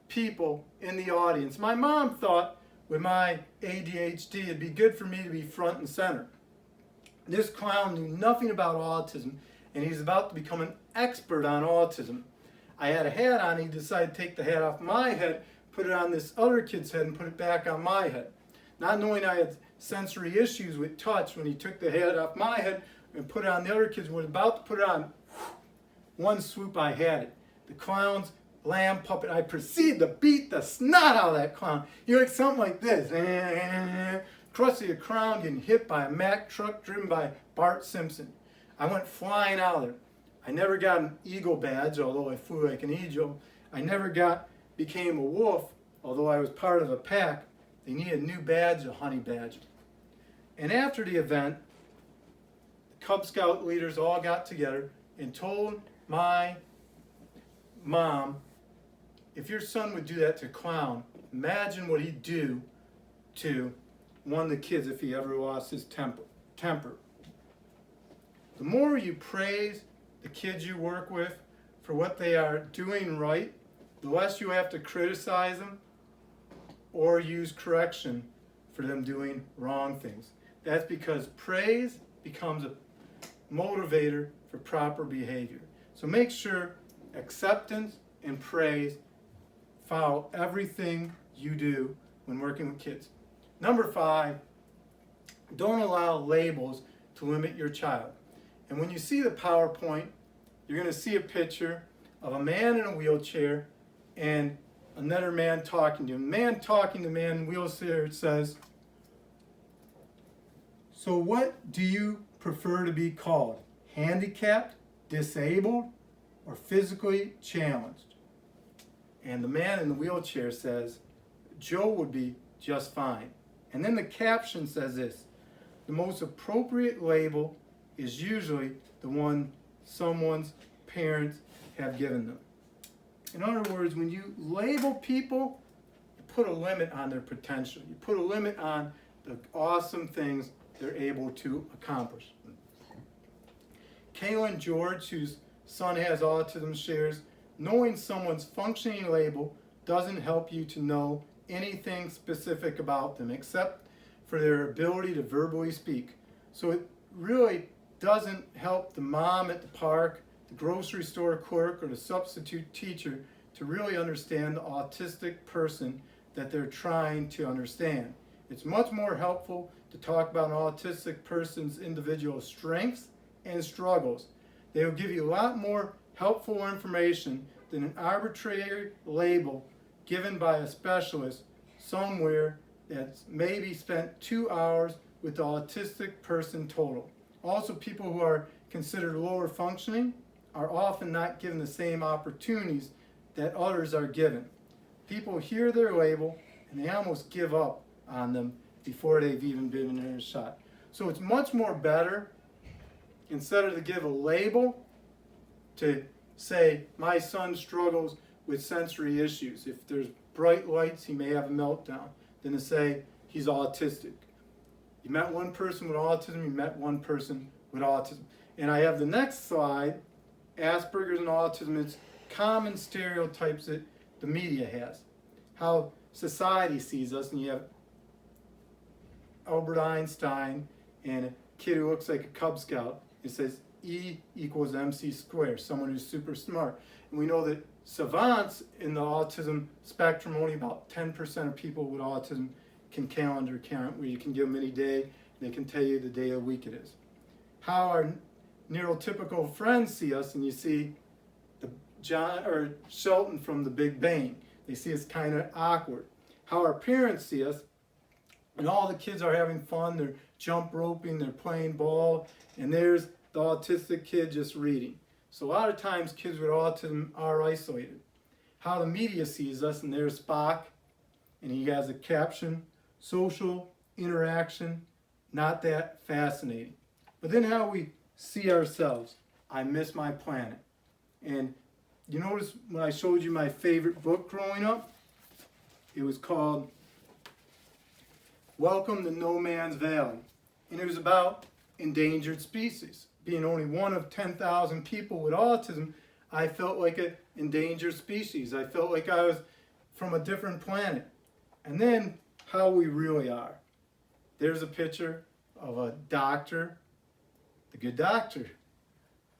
people in the audience. My mom thought with my ADHD it'd be good for me to be front and center. This clown knew nothing about autism, and he's about to become an expert on autism. I had a hat on, he decided to take the hat off my head, put it on this other kid's head, and put it back on my head. Not knowing I had sensory issues with touch, when he took the hat off my head and put it on the other kid's, when he was about to put it on, one swoop I had it. The clown's lamb puppet, I proceeded to beat the snot out of that clown. You like something like this. Krusty the Clown getting hit by a Mack truck driven by Bart Simpson. I went flying out of there. I never got an eagle badge, although I flew like an eagle. I never became a wolf, although I was part of a pack. They needed a new badge, a honey badge. And after the event, the Cub Scout leaders all got together and told my mom, if your son would do that to Clown, imagine what he'd do to one of the kids if he ever lost his temper. The more you praise the kids you work with for what they are doing right, the less you have to criticize them or use correction for them doing wrong things. That's because praise becomes a motivator for proper behavior. So make sure acceptance and praise follow everything you do when working with kids. Number 5, don't allow labels to limit your child. And when you see the PowerPoint, you're going to see a picture of a man in a wheelchair and another man talking to him. The man talking to the man in the wheelchair says, "So what do you prefer to be called? Handicapped, disabled, or physically challenged?" And the man in the wheelchair says, "Joe would be just fine." And then the caption says this: "The most appropriate label is usually the one someone's parents have given them." In other words, when you label people, you put a limit on their potential. You put a limit on the awesome things they're able to accomplish. Kaylin George, whose son has autism, shares, "Knowing someone's functioning label doesn't help you to know anything specific about them except for their ability to verbally speak. So it really doesn't help the mom at the park, the grocery store clerk, or the substitute teacher to really understand the autistic person that they're trying to understand. It's much more helpful to talk about an autistic person's individual strengths and struggles. They will give you a lot more helpful information than an arbitrary label given by a specialist somewhere that's maybe spent 2 hours with the autistic person total. Also, people who are considered lower functioning are often not given the same opportunities that others are given. People hear their label and they almost give up on them before they've even been in a shot. So it's much more better, instead of to give a label, to say, my son struggles with sensory issues. If there's bright lights, he may have a meltdown. Than to say, he's autistic. You met one person with autism, you met one person with autism. And I have the next slide, Asperger's and autism. It's common stereotypes that the media has. How society sees us, and you have Albert Einstein and a kid who looks like a Cub Scout. It says E equals MC squared, someone who's super smart. And we know that savants in the autism spectrum, only about 10% of people with autism can calendar count, where you can give them any day, and they can tell you the day of the week it is. How our neurotypical friends see us, and you see the Shelton from The Big Bang. They see us kind of awkward. How our parents see us, and all the kids are having fun, they're jump roping, they're playing ball, and there's the autistic kid just reading. So a lot of times kids with autism are isolated. How the media sees us, and there's Spock, and he has a caption, social interaction, not that fascinating. But then how we see ourselves, I miss my planet. And you notice when I showed you my favorite book growing up, it was called Welcome to No Man's Valley. And it was about endangered species. Being only one of 10,000 people with autism, I felt like an endangered species. I felt like I was from a different planet. And then how we really are. There's a picture of a doctor, the good doctor,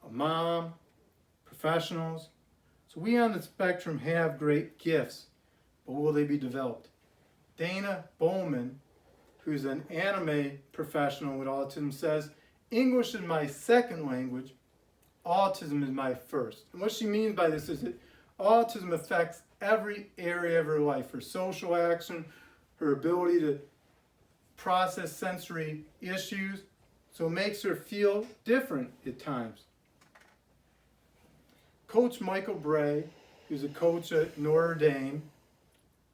a mom, professionals. So we on the spectrum have great gifts, but will they be developed? Dana Bowman, who's an anime professional with autism, says, English is my second language, autism is my first. And what she means by this is that autism affects every area of her life, her social action, her ability to process sensory issues, so it makes her feel different at times. Coach Michael Bray, who's a coach at Notre Dame,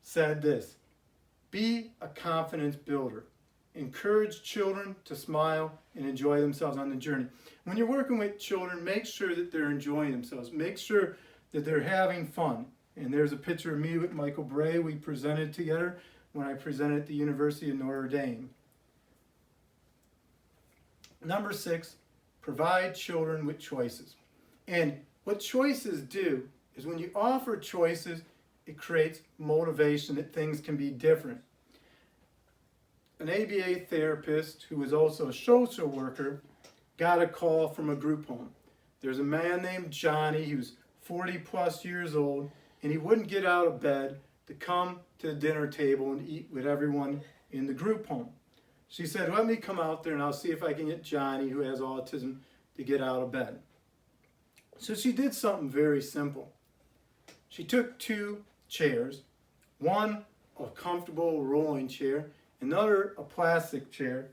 said this: be a confidence builder. Encourage children to smile and enjoy themselves on the journey. When you're working with children, make sure that they're enjoying themselves. Make sure that they're having fun. And there's a picture of me with Michael Bray we presented together when I presented at the University of Notre Dame. Number 6, provide children with choices. And what choices do is when you offer choices, it creates motivation that things can be different. An ABA therapist who was also a social worker got a call from a group home. There's a man named Johnny who's 40 plus years old, and he wouldn't get out of bed to come to the dinner table and eat with everyone in the group home. She said, let me come out there and I'll see if I can get Johnny, who has autism, to get out of bed. So she did something very simple. She took 2 chairs, one a comfortable rolling chair, another a plastic chair,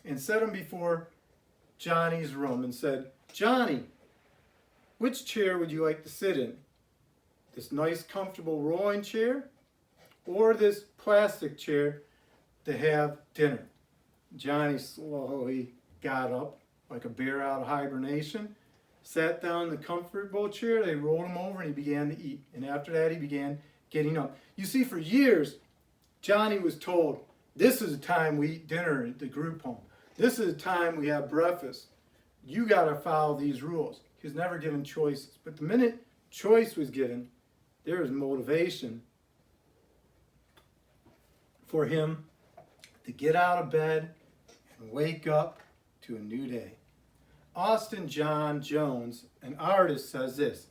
and set them before Johnny's room and said, Johnny, which chair would you like to sit in? This nice comfortable rolling chair or this plastic chair to have dinner? Johnny slowly got up like a bear out of hibernation, sat down in the comfortable chair, they rolled him over and he began to eat. And after that he began getting up. You see, for years, Johnny was told, this is the time we eat dinner at the group home. This is the time we have breakfast. You got to follow these rules. He was never given choices. But the minute choice was given, there was motivation for him to get out of bed and wake up to a new day. Austin John Jones, an artist, says this,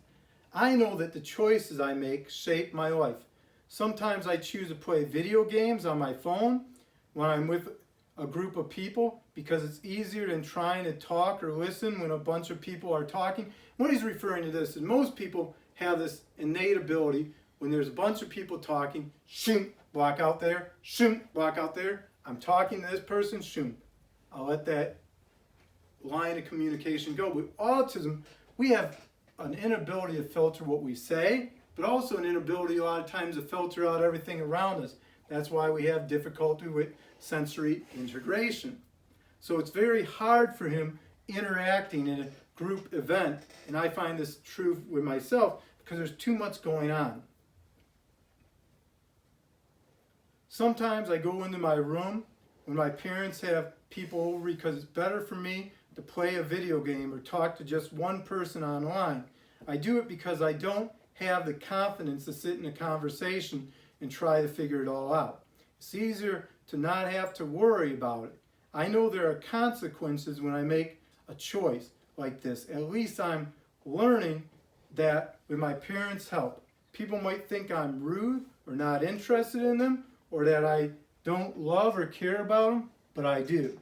I know that the choices I make shape my life. Sometimes I choose to play video games on my phone when I'm with a group of people because it's easier than trying to talk or listen when a bunch of people are talking. What he's referring to this is most people have this innate ability when there's a bunch of people talking, shoom, block out there, shoom, block out there. I'm talking to this person, shoom. I'll let that line of communication go. With autism, we have an inability to filter what we say, but also an inability a lot of times to filter out everything around us. That's why we have difficulty with sensory integration. So it's very hard for him interacting in a group event, and I find this true with myself because there's too much going on. Sometimes I go into my room when my parents have people over because it's better for me to play a video game or talk to just one person online. I do it because I don't have the confidence to sit in a conversation and try to figure it all out. It's easier to not have to worry about it. I know there are consequences when I make a choice like this. At least I'm learning that with my parents' help. People might think I'm rude or not interested in them or that I don't love or care about them, but I do.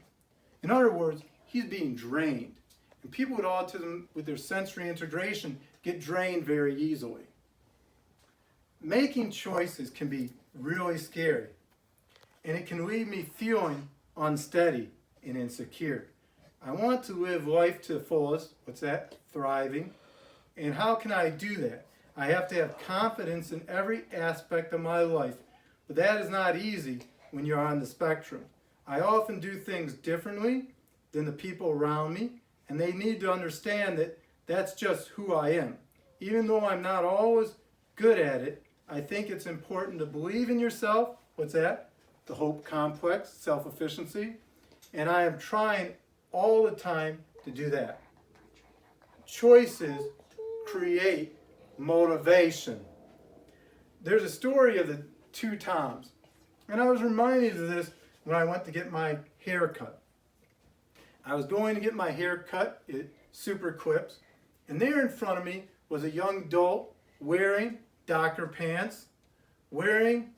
In other words, he's being drained. And people with autism, with their sensory integration, get drained very easily. Making choices can be really scary, and it can leave me feeling unsteady and insecure. I want to live life to the fullest. What's that? Thriving. And how can I do that? I have to have confidence in every aspect of my life, but that is not easy when you're on the spectrum. I often do things differently than the people around me, and they need to understand that that's just who I am. Even though I'm not always good at it, I think it's important to believe in yourself. What's that? The hope complex, self-efficiency. And I am trying all the time to do that. Choices create motivation. There's a story of the 2 Toms. And I was reminded of this when I went to get my hair cut. I was going to get my hair cut at Super Clips, and there in front of me was a young adult wearing Docker pants, wearing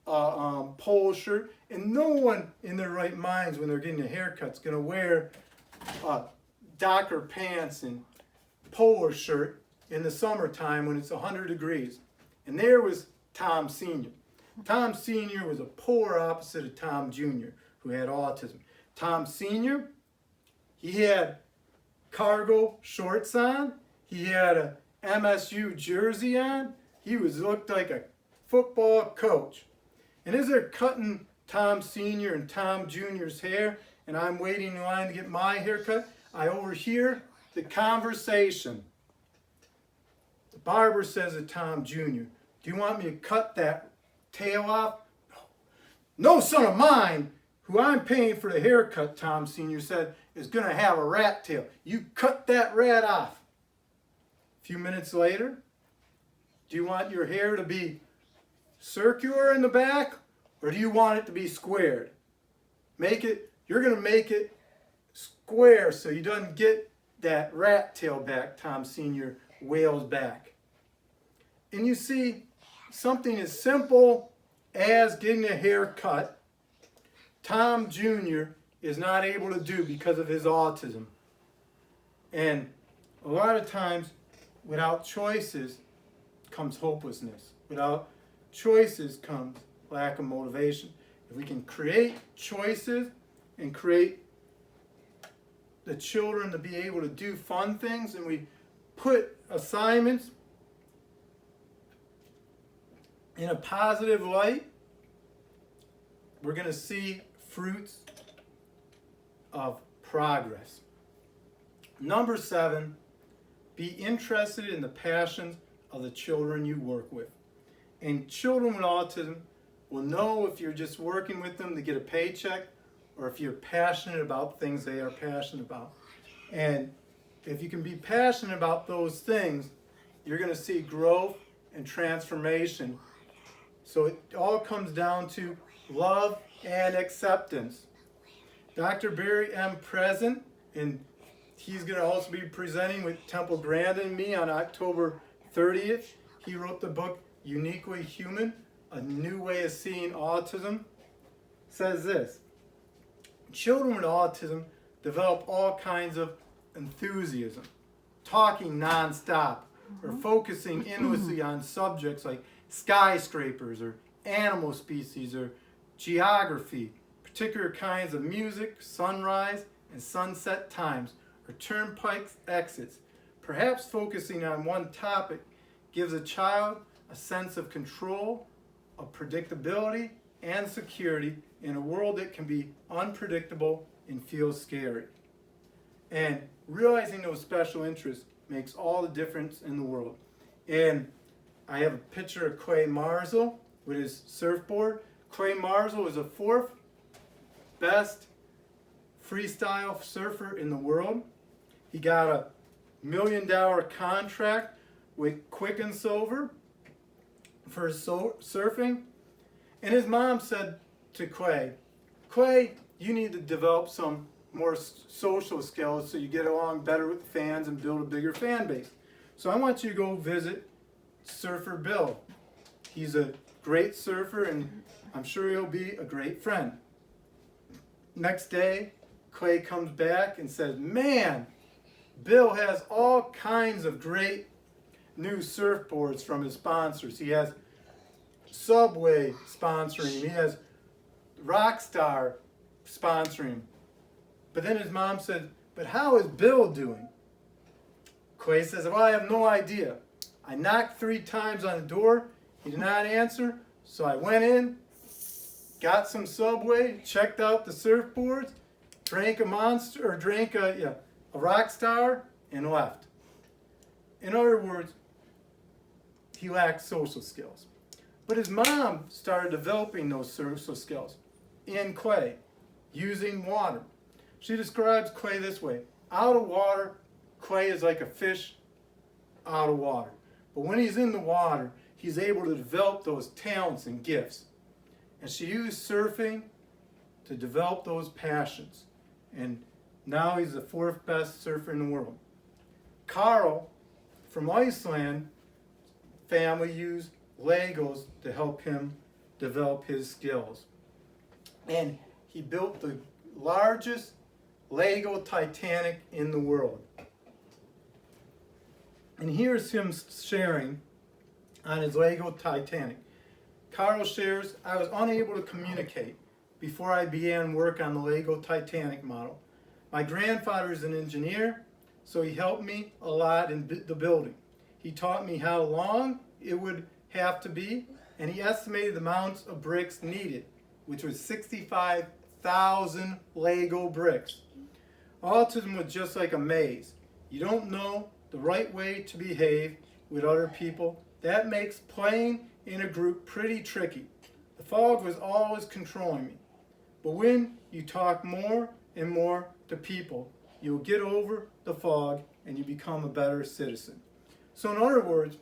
a polo shirt, and no one in their right minds when they're getting a haircut is going to wear Docker pants and polo shirt in the summertime when it's 100 degrees. And there was Tom Sr. Tom Sr. was a polar opposite of Tom Jr., who had autism. Tom Sr., he had cargo shorts on, he had a MSU jersey on, he looked like a football coach. And as they're cutting Tom Sr. and Tom Jr.'s hair, and I'm waiting in line to get my haircut, I overhear the conversation. The barber says to Tom Jr., do you want me to cut that tail off? No son of mine, who I'm paying for the haircut, Tom Sr. said, is going to have a rat tail. You cut that rat off. A few minutes later, do you want your hair to be circular in the back, or do you want it to be squared? You're going to make it square so you don't get that rat tail back. Tom Sr. wails back. And you see, something as simple as getting a haircut, Tom Jr. is not able to do because of his autism. And a lot of times, without choices comes hopelessness. Without choices comes lack of motivation. If we can create choices and create the children to be able to do fun things, and we put assignments in a positive light, we're going to see fruits of progress. Number 7, be interested in the passions of the children you work with. And children with autism will know if you're just working with them to get a paycheck or if you're passionate about things they are passionate about. And if you can be passionate about those things, you're going to see growth and transformation. So it all comes down to love and acceptance. Dr. Barry M. Present, and he's going to also be presenting with Temple Grandin and me on October 30th. He wrote the book Uniquely Human, A New Way of Seeing Autism. Says this: children with autism develop all kinds of enthusiasm, talking nonstop, or focusing endlessly on subjects like skyscrapers or animal species or geography, particular kinds of music, sunrise and sunset times, or turnpike exits. Perhaps focusing on one topic gives a child a sense of control, of predictability, and security in a world that can be unpredictable and feel scary. And realizing those special interests makes all the difference in the world. And I have a picture of Clay Marzel with his surfboard. Clay Marzel is the 4th best freestyle surfer in the world. He got a $1 million contract with Quick and Silver for surfing. And his mom said to Clay, you need to develop some more social skills so you get along better with fans and build a bigger fan base. So I want you to go visit Surfer Bill. He's a great surfer, and I'm sure he'll be a great friend. Next day, Clay comes back and says, man, Bill has all kinds of great new surfboards from his sponsors. He has Subway sponsoring him. He has Rockstar sponsoring him. But then his mom said, but how is Bill doing? Clay says, well, I have no idea. I knocked 3 times on the door. He did not answer. So I went in, got some Subway, checked out the surfboards, drank a Rockstar, and left. In other words, he lacked social skills. But his mom started developing those social skills in Clay, using water. She describes Clay this way: out of water, Clay is like a fish out of water. But when he's in the water, he's able to develop those talents and gifts. And she used surfing to develop those passions. And now he's the 4th best surfer in the world. Carl from Iceland family used Legos to help him develop his skills. And he built the largest Lego Titanic in the world. And here's him sharing on his Lego Titanic. Carl shares, I was unable to communicate before I began work on the Lego Titanic model. My grandfather is an engineer, so he helped me a lot in the building. He taught me how long it would have to be, and he estimated the amounts of bricks needed, which was 65,000 Lego bricks. Autism was just like a maze. You don't know the right way to behave with other people. That makes playing in a group pretty tricky. The fog was always controlling me. But when you talk more and more, to people, you'll get over the fog and you become a better citizen. So in other words,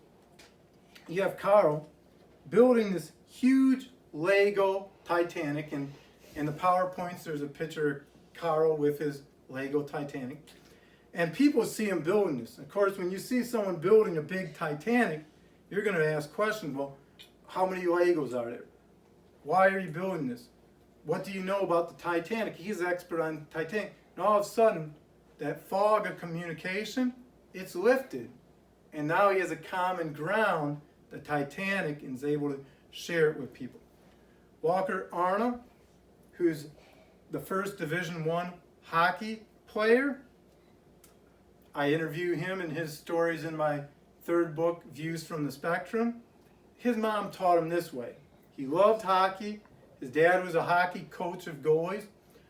you have Carl building this huge Lego Titanic, and in the PowerPoints there's a picture of Carl with his Lego Titanic. And people see him building this. Of course, when you see someone building a big Titanic, you're going to ask questions. Well, how many Legos are there? Why are you building this? What do you know about the Titanic? He's an expert on Titanic. And all of a sudden, that fog of communication, it's lifted. And now he has a common ground, the Titanic, and is able to share it with people. Walker Arna, who's the first Division I hockey player, I interview him and his stories in my third book, Views from the Spectrum. His mom taught him this way. He loved hockey. His dad was a hockey coach of goalies.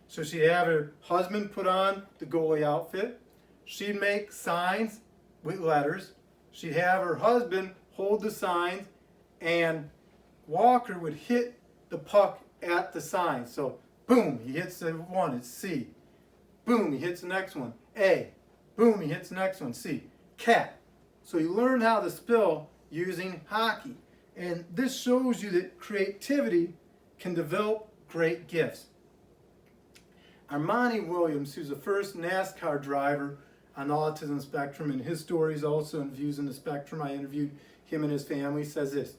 So she'd have her husband put on the goalie outfit. She'd make signs with letters. She'd have her husband hold the signs, and Walker would hit the puck at the sign. So boom, he hits the one, it's C. Boom, he hits the next one, A. Boom, he hits the next one, C. Cat. So he learned how to spell using hockey. And this shows you that creativity can develop great gifts. Armani Williams, who's the first NASCAR driver on the autism spectrum, and his story is also in Views in the Spectrum. I interviewed him and his family. Says this: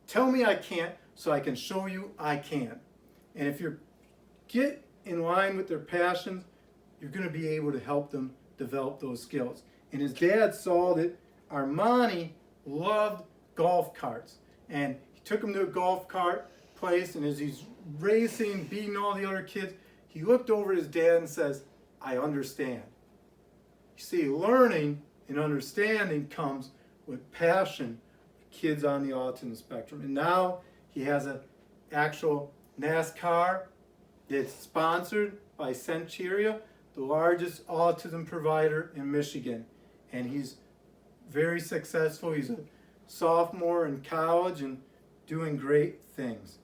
tell me I can't so I can show you I can. And if you get in line with their passions, you're going to be able to help them develop those skills. And his dad saw that Armani loved golf carts, and he took him to a golf cart place, and as he's racing, beating all the other kids, he looked over at his dad and says, I understand. You see, learning and understanding comes with passion with kids on the autism spectrum. And now he has an actual NASCAR that's sponsored by Centuria, the largest autism provider in Michigan. And he's very successful. He's a sophomore in college and doing great things.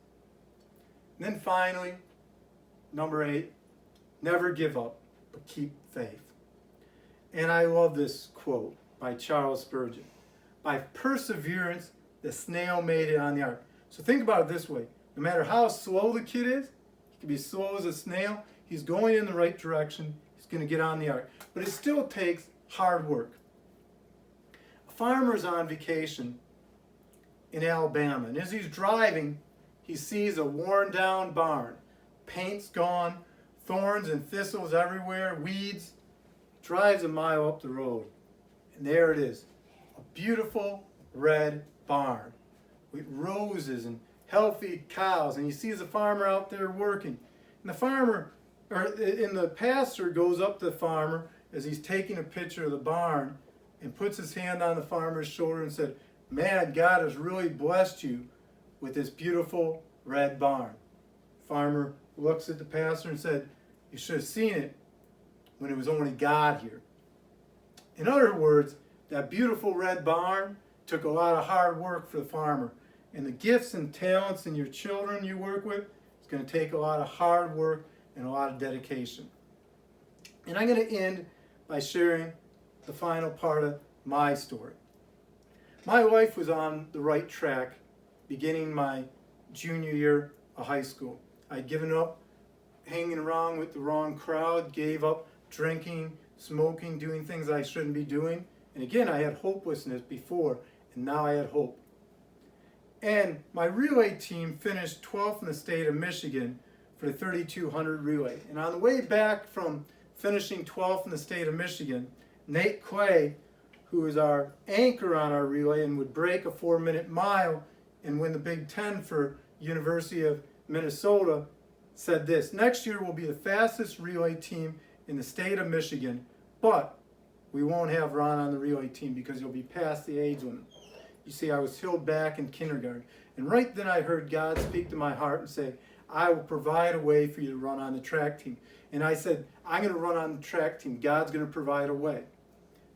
And then finally, number 8, never give up, but keep faith. And I love this quote by Charles Spurgeon. By perseverance, the snail made it on the ark. So think about it this way. No matter how slow the kid is, he can be slow as a snail, he's going in the right direction, he's going to get on the ark. But it still takes hard work. A farmer's on vacation in Alabama, and as he's driving, he sees a worn down barn. Paint's gone, thorns and thistles everywhere, weeds. Drives a mile up the road, and there it is, a beautiful red barn with roses and healthy cows, and he sees a farmer out there working. And the pastor goes up to the farmer as he's taking a picture of the barn and puts his hand on the farmer's shoulder and said, man, God has really blessed you with this beautiful red barn. The farmer looks at the pastor and said, you should have seen it when it was only God here. In other words, that beautiful red barn took a lot of hard work for the farmer. And the gifts and talents in your children you work with, it's going to take a lot of hard work and a lot of dedication. And I'm going to end by sharing the final part of my story. My life was on the right track beginning my junior year of high school. I'd given up hanging around with the wrong crowd, gave up drinking, smoking, doing things I shouldn't be doing. And again, I had hopelessness before, and now I had hope. And my relay team finished 12th in the state of Michigan for the 3200 relay. And on the way back from finishing 12th in the state of Michigan, Nate Clay, who is our anchor on our relay and would break a 4-minute mile and win the Big Ten for University of Minnesota, said this: next year we'll be the fastest relay team in the state of Michigan, but we won't have Ron on the relay team because you'll be past the age limit. You see, I was held back in kindergarten. And right then I heard God speak to my heart and say, I will provide a way for you to run on the track team. And I said, I'm going to run on the track team. God's going to provide a way.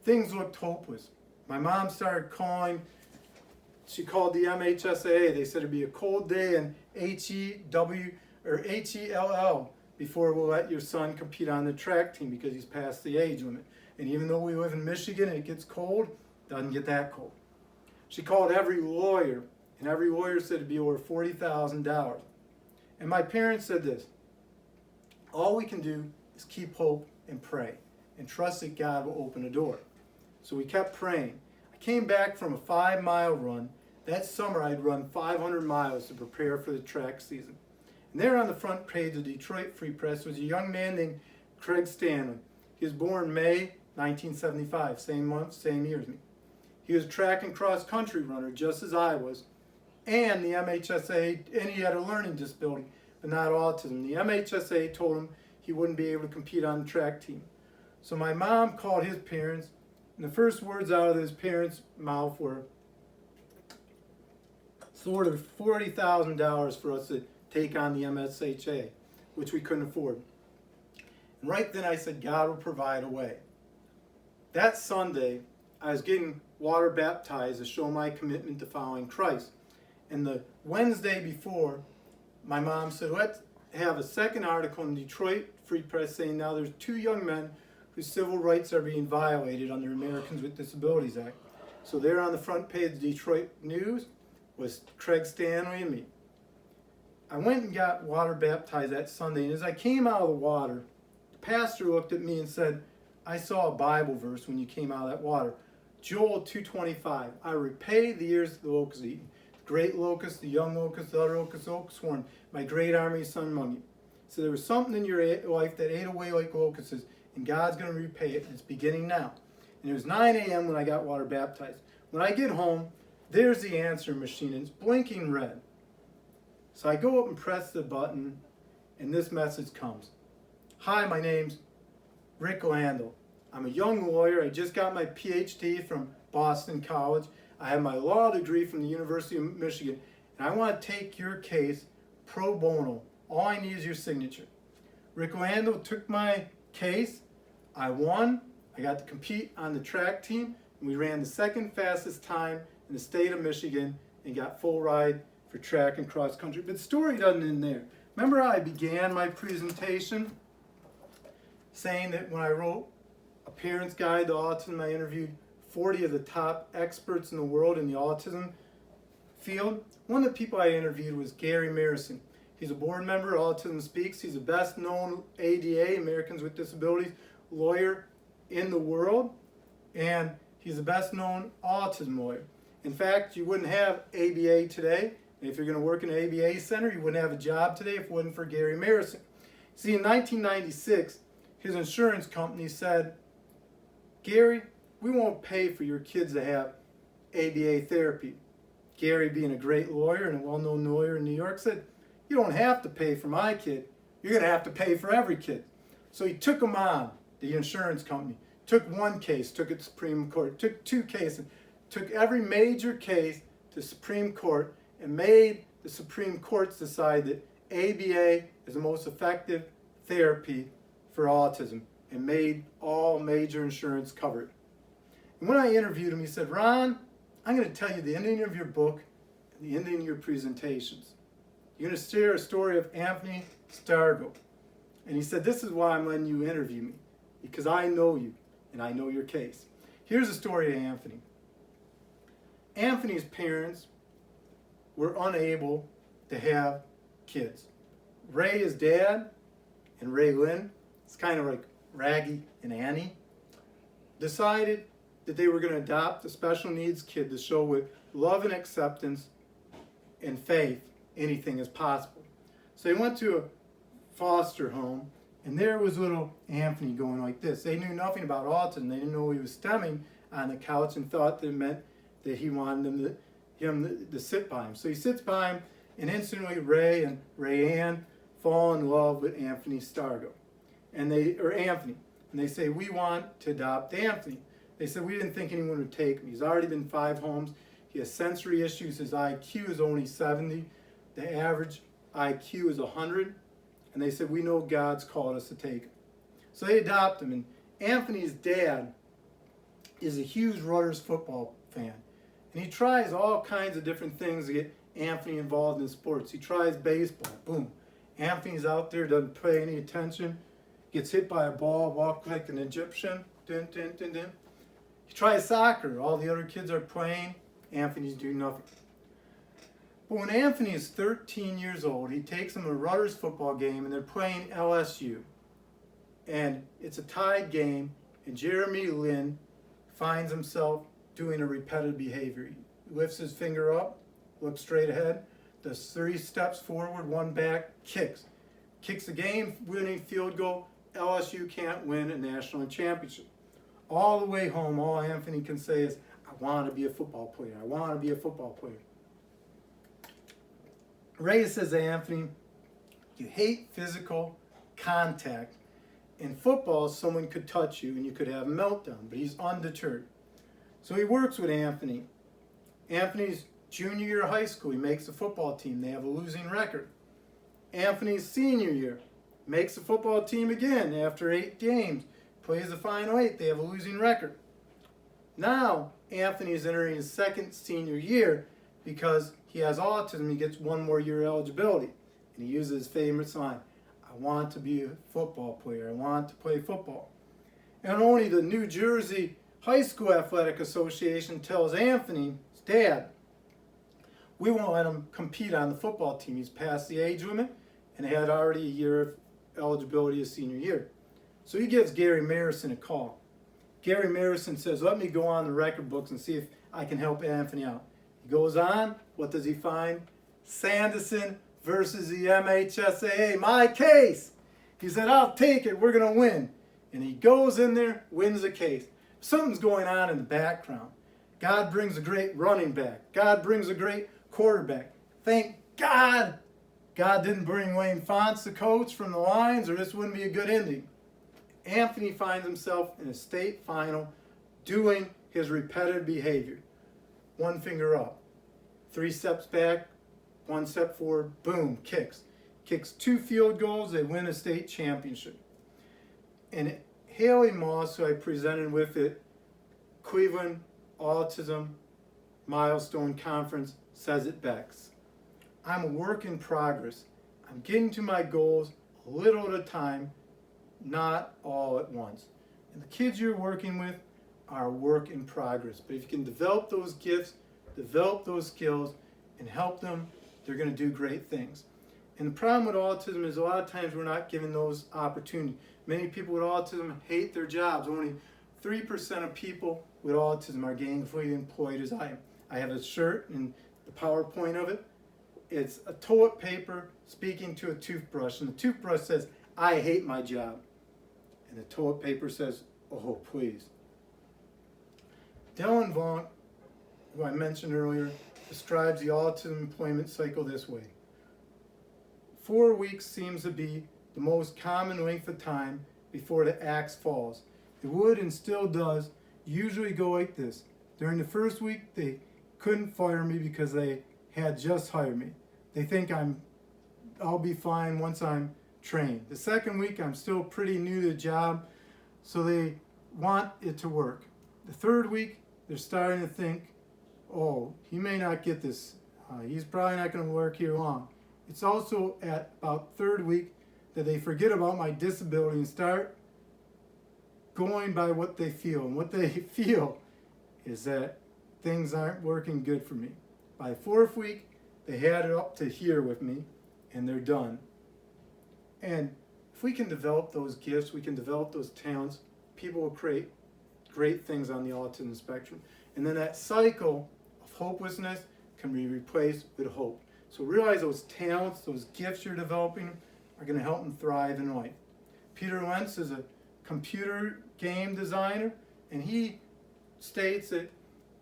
Things looked hopeless. My mom started calling. She called the MHSAA. They said it'd be a cold day in HEL before we'll let your son compete on the track team because he's past the age limit. And even though we live in Michigan and it gets cold, it doesn't get that cold. She called every lawyer, and every lawyer said it'd be over $40,000. And my parents said this: all we can do is keep hope and pray and trust that God will open a door. So we kept praying. I came back from a 5-mile run. That summer I'd run 500 miles to prepare for the track season. And there on the front page of the Detroit Free Press was a young man named Craig Stanley. He was born May 1975, same month, same year as me. He was a track and cross country runner just as I was, and the MHSA, and he had a learning disability, but not autism. The MHSA told him he wouldn't be able to compete on the track team. So my mom called his parents, and the first words out of his parents' mouth were sort of $40,000 for us to take on the MSHA, which we couldn't afford. And right then I said, God will provide a way. That Sunday, I was getting water baptized to show my commitment to following Christ. And the Wednesday before, my mom said, let's have a second article in the Detroit Free Press saying now there's 2 young men whose civil rights are being violated under Americans with Disabilities Act. So there on the front page of the Detroit News was Craig Stanley and me. I went and got water baptized that Sunday, and as I came out of the water, the pastor looked at me and said, I saw a Bible verse when you came out of that water. Joel 2:25, I repay the years of the locust eaten, the great locust, the young locust, the other locust, sworn, my great army son among you. So there was something in your life that ate away like locusts, and God's going to repay it, and it's beginning now. And it was 9 a.m. when I got water baptized. When I get home, there's the answering machine, and it's blinking red. So I go up and press the button, and this message comes. Hi, my name's Rick Landel. I'm a young lawyer. I just got my PhD from Boston College. I have my law degree from the University of Michigan, and I want to take your case pro bono. All I need is your signature. Rick Landel took my case. I won. I got to compete on the track team, and we ran the second fastest time in the state of Michigan and got full ride for track and cross country. But the story doesn't end there. Remember how I began my presentation saying that when I wrote A Parent's Guide to Autism, I interviewed 40 of the top experts in the world in the autism field? One of the people I interviewed was Gary Marison. He's a board member of Autism Speaks. He's the best known ADA, Americans with Disabilities, lawyer in the world, and he's the best known autism lawyer. In fact, you wouldn't have ABA today. If you're going to work in an ABA center, you wouldn't have a job today if it wasn't for Gary Marison. See, in 1996, his insurance company said, Gary, we won't pay for your kids to have ABA therapy. Gary, being a great lawyer and a well-known lawyer in New York, said, you don't have to pay for my kid. You're going to have to pay for every kid. So he took them on, the insurance company. Took one case, took it to Supreme Court. Took 2 cases. Took every major case to Supreme Court and made the Supreme Court decide that ABA is the most effective therapy for autism and made all major insurance cover it. And when I interviewed him, he said, Ron, I'm going to tell you the ending of your book and the ending of your presentations. You're going to share a story of Anthony Stargo. And he said, this is why I'm letting you interview me, because I know you and I know your case. Here's the story of Anthony. Anthony's parents were unable to have kids. Ray, his dad, and Ray Lynn, it's kind of like Raggy and Annie, decided that they were going to adopt a special needs kid to show with love and acceptance and faith anything is possible. So they went to a foster home, and there was little Anthony going like this. They knew nothing about autism. They didn't know he was stemming on the couch and thought that it meant that he wanted him to sit by him. So he sits by him, and instantly Ray and Rayanne fall in love with Anthony Stargo. Anthony. And they say, we want to adopt Anthony. They said, we didn't think anyone would take him. He's already been 5 homes. He has sensory issues. His IQ is only 70. The average IQ is 100. And they said, we know God's called us to take him. So they adopt him. And Anthony's dad is a huge Rutgers football fan. And he tries all kinds of different things to get Anthony involved in sports. He tries baseball. Boom. Anthony's out there, doesn't pay any attention, gets hit by a ball, walks like an Egyptian. Dun, dun, dun, dun. He tries soccer. All the other kids are playing. Anthony's doing nothing. But when Anthony is 13 years old, he takes him to a Rutgers football game, and they're playing LSU. And it's a tied game, and Jeremy Lin finds himself doing a repetitive behavior. He lifts his finger up, looks straight ahead, does 3 steps forward, 1 back, kicks. Kicks the game-winning field goal. LSU can't win a national championship. All the way home, all Anthony can say is, I want to be a football player. I want to be a football player. Ray says to Anthony, you hate physical contact. In football, someone could touch you and you could have a meltdown, but he's undeterred. So he works with Anthony. Anthony's junior year of high school, he makes the football team. They have a losing record. Anthony's senior year, makes the football team again after 8 games, plays the final 8. They have a losing record. Now, Anthony is entering his 2nd senior year because he has autism. He gets 1 more year eligibility. And he uses his favorite line, I want to be a football player. I want to play football. And only the New Jersey High School Athletic Association tells Anthony's dad, we won't let him compete on the football team. He's past the age limit and had already a year of eligibility his senior year. So he gives Gary Marison a call. Gary Marison says, let me go on the record books and see if I can help Anthony out. He goes on. What does he find? Sanderson versus the MHSAA. My case. He said, I'll take it. We're going to win. And he goes in there, wins the case. Something's going on in the background. God brings a great running back. God brings a great quarterback. Thank God God didn't bring Wayne Fonts, the coach, from the Lions, or this wouldn't be a good ending. Anthony finds himself in a state final doing his repetitive behavior. 1 finger up, 3 steps back, 1 step forward, boom, kicks. Kicks 2 field goals, they win a state championship. And Haley Moss, who I presented with at Cleveland Autism Milestone Conference, says it best. I'm a work in progress. I'm getting to my goals a little at a time, not all at once. And the kids you're working with are a work in progress. But if you can develop those gifts, develop those skills, and help them, they're going to do great things. And the problem with autism is a lot of times we're not given those opportunities. Many people with autism hate their jobs. Only 3% of people with autism are gainfully employed as I am. I have a shirt and the PowerPoint of it. It's a toilet paper speaking to a toothbrush. And the toothbrush says, I hate my job. And the toilet paper says, oh, please. Dylan Vaughn, who I mentioned earlier, describes the autism employment cycle this way. 4 weeks seems to be the most common length of time before the axe falls. It would and still does usually go like this. During the first week, they couldn't fire me because they had just hired me. They think I'll be fine once I'm trained. The second week, I'm still pretty new to the job, so they want it to work. The third week, they're starting to think, oh, he may not get this. He's probably not going to work here long. It's also at about third week that they forget about my disability and start going by what they feel. And what they feel is that things aren't working good for me. By the fourth week, they had it up to here with me, and they're done. And if we can develop those gifts, we can develop those talents, people will create great things on the autism spectrum. And then that cycle of hopelessness can be replaced with hope. So realize those talents, those gifts you're developing are going to help them thrive in life. Peter Lentz is a computer game designer, and he states that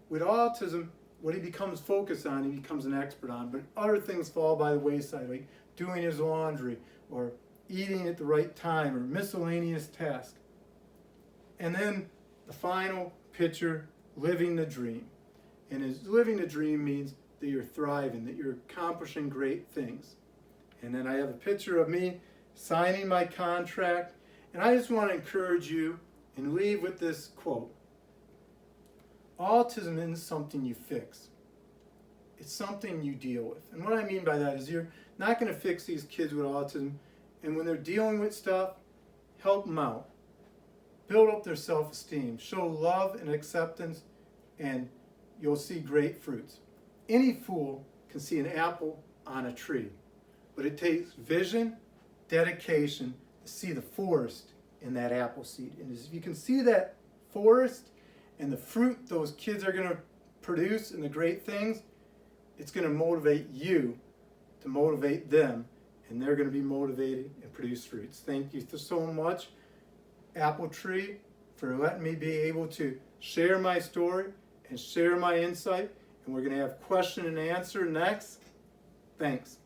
with autism, what he becomes focused on, he becomes an expert on, but other things fall by the wayside, like doing his laundry or eating at the right time or miscellaneous tasks. And then the final picture, living the dream. And as living the dream means that you're thriving, that you're accomplishing great things. And then I have a picture of me signing my contract. And I just want to encourage you and leave with this quote. Autism isn't something you fix. It's something you deal with. And what I mean by that is you're not going to fix these kids with autism. And when they're dealing with stuff, help them out. Build up their self-esteem. Show love and acceptance, and you'll see great fruits. Any fool can see an apple on a tree, but it takes vision, dedication to see the forest in that apple seed. And if you can see that forest and the fruit those kids are going to produce and the great things, it's going to motivate you to motivate them, and they're going to be motivated and produce fruits. Thank you so much, AppleTree, for letting me be able to share my story and share my insight. And we're going to have question and answer next. Thanks.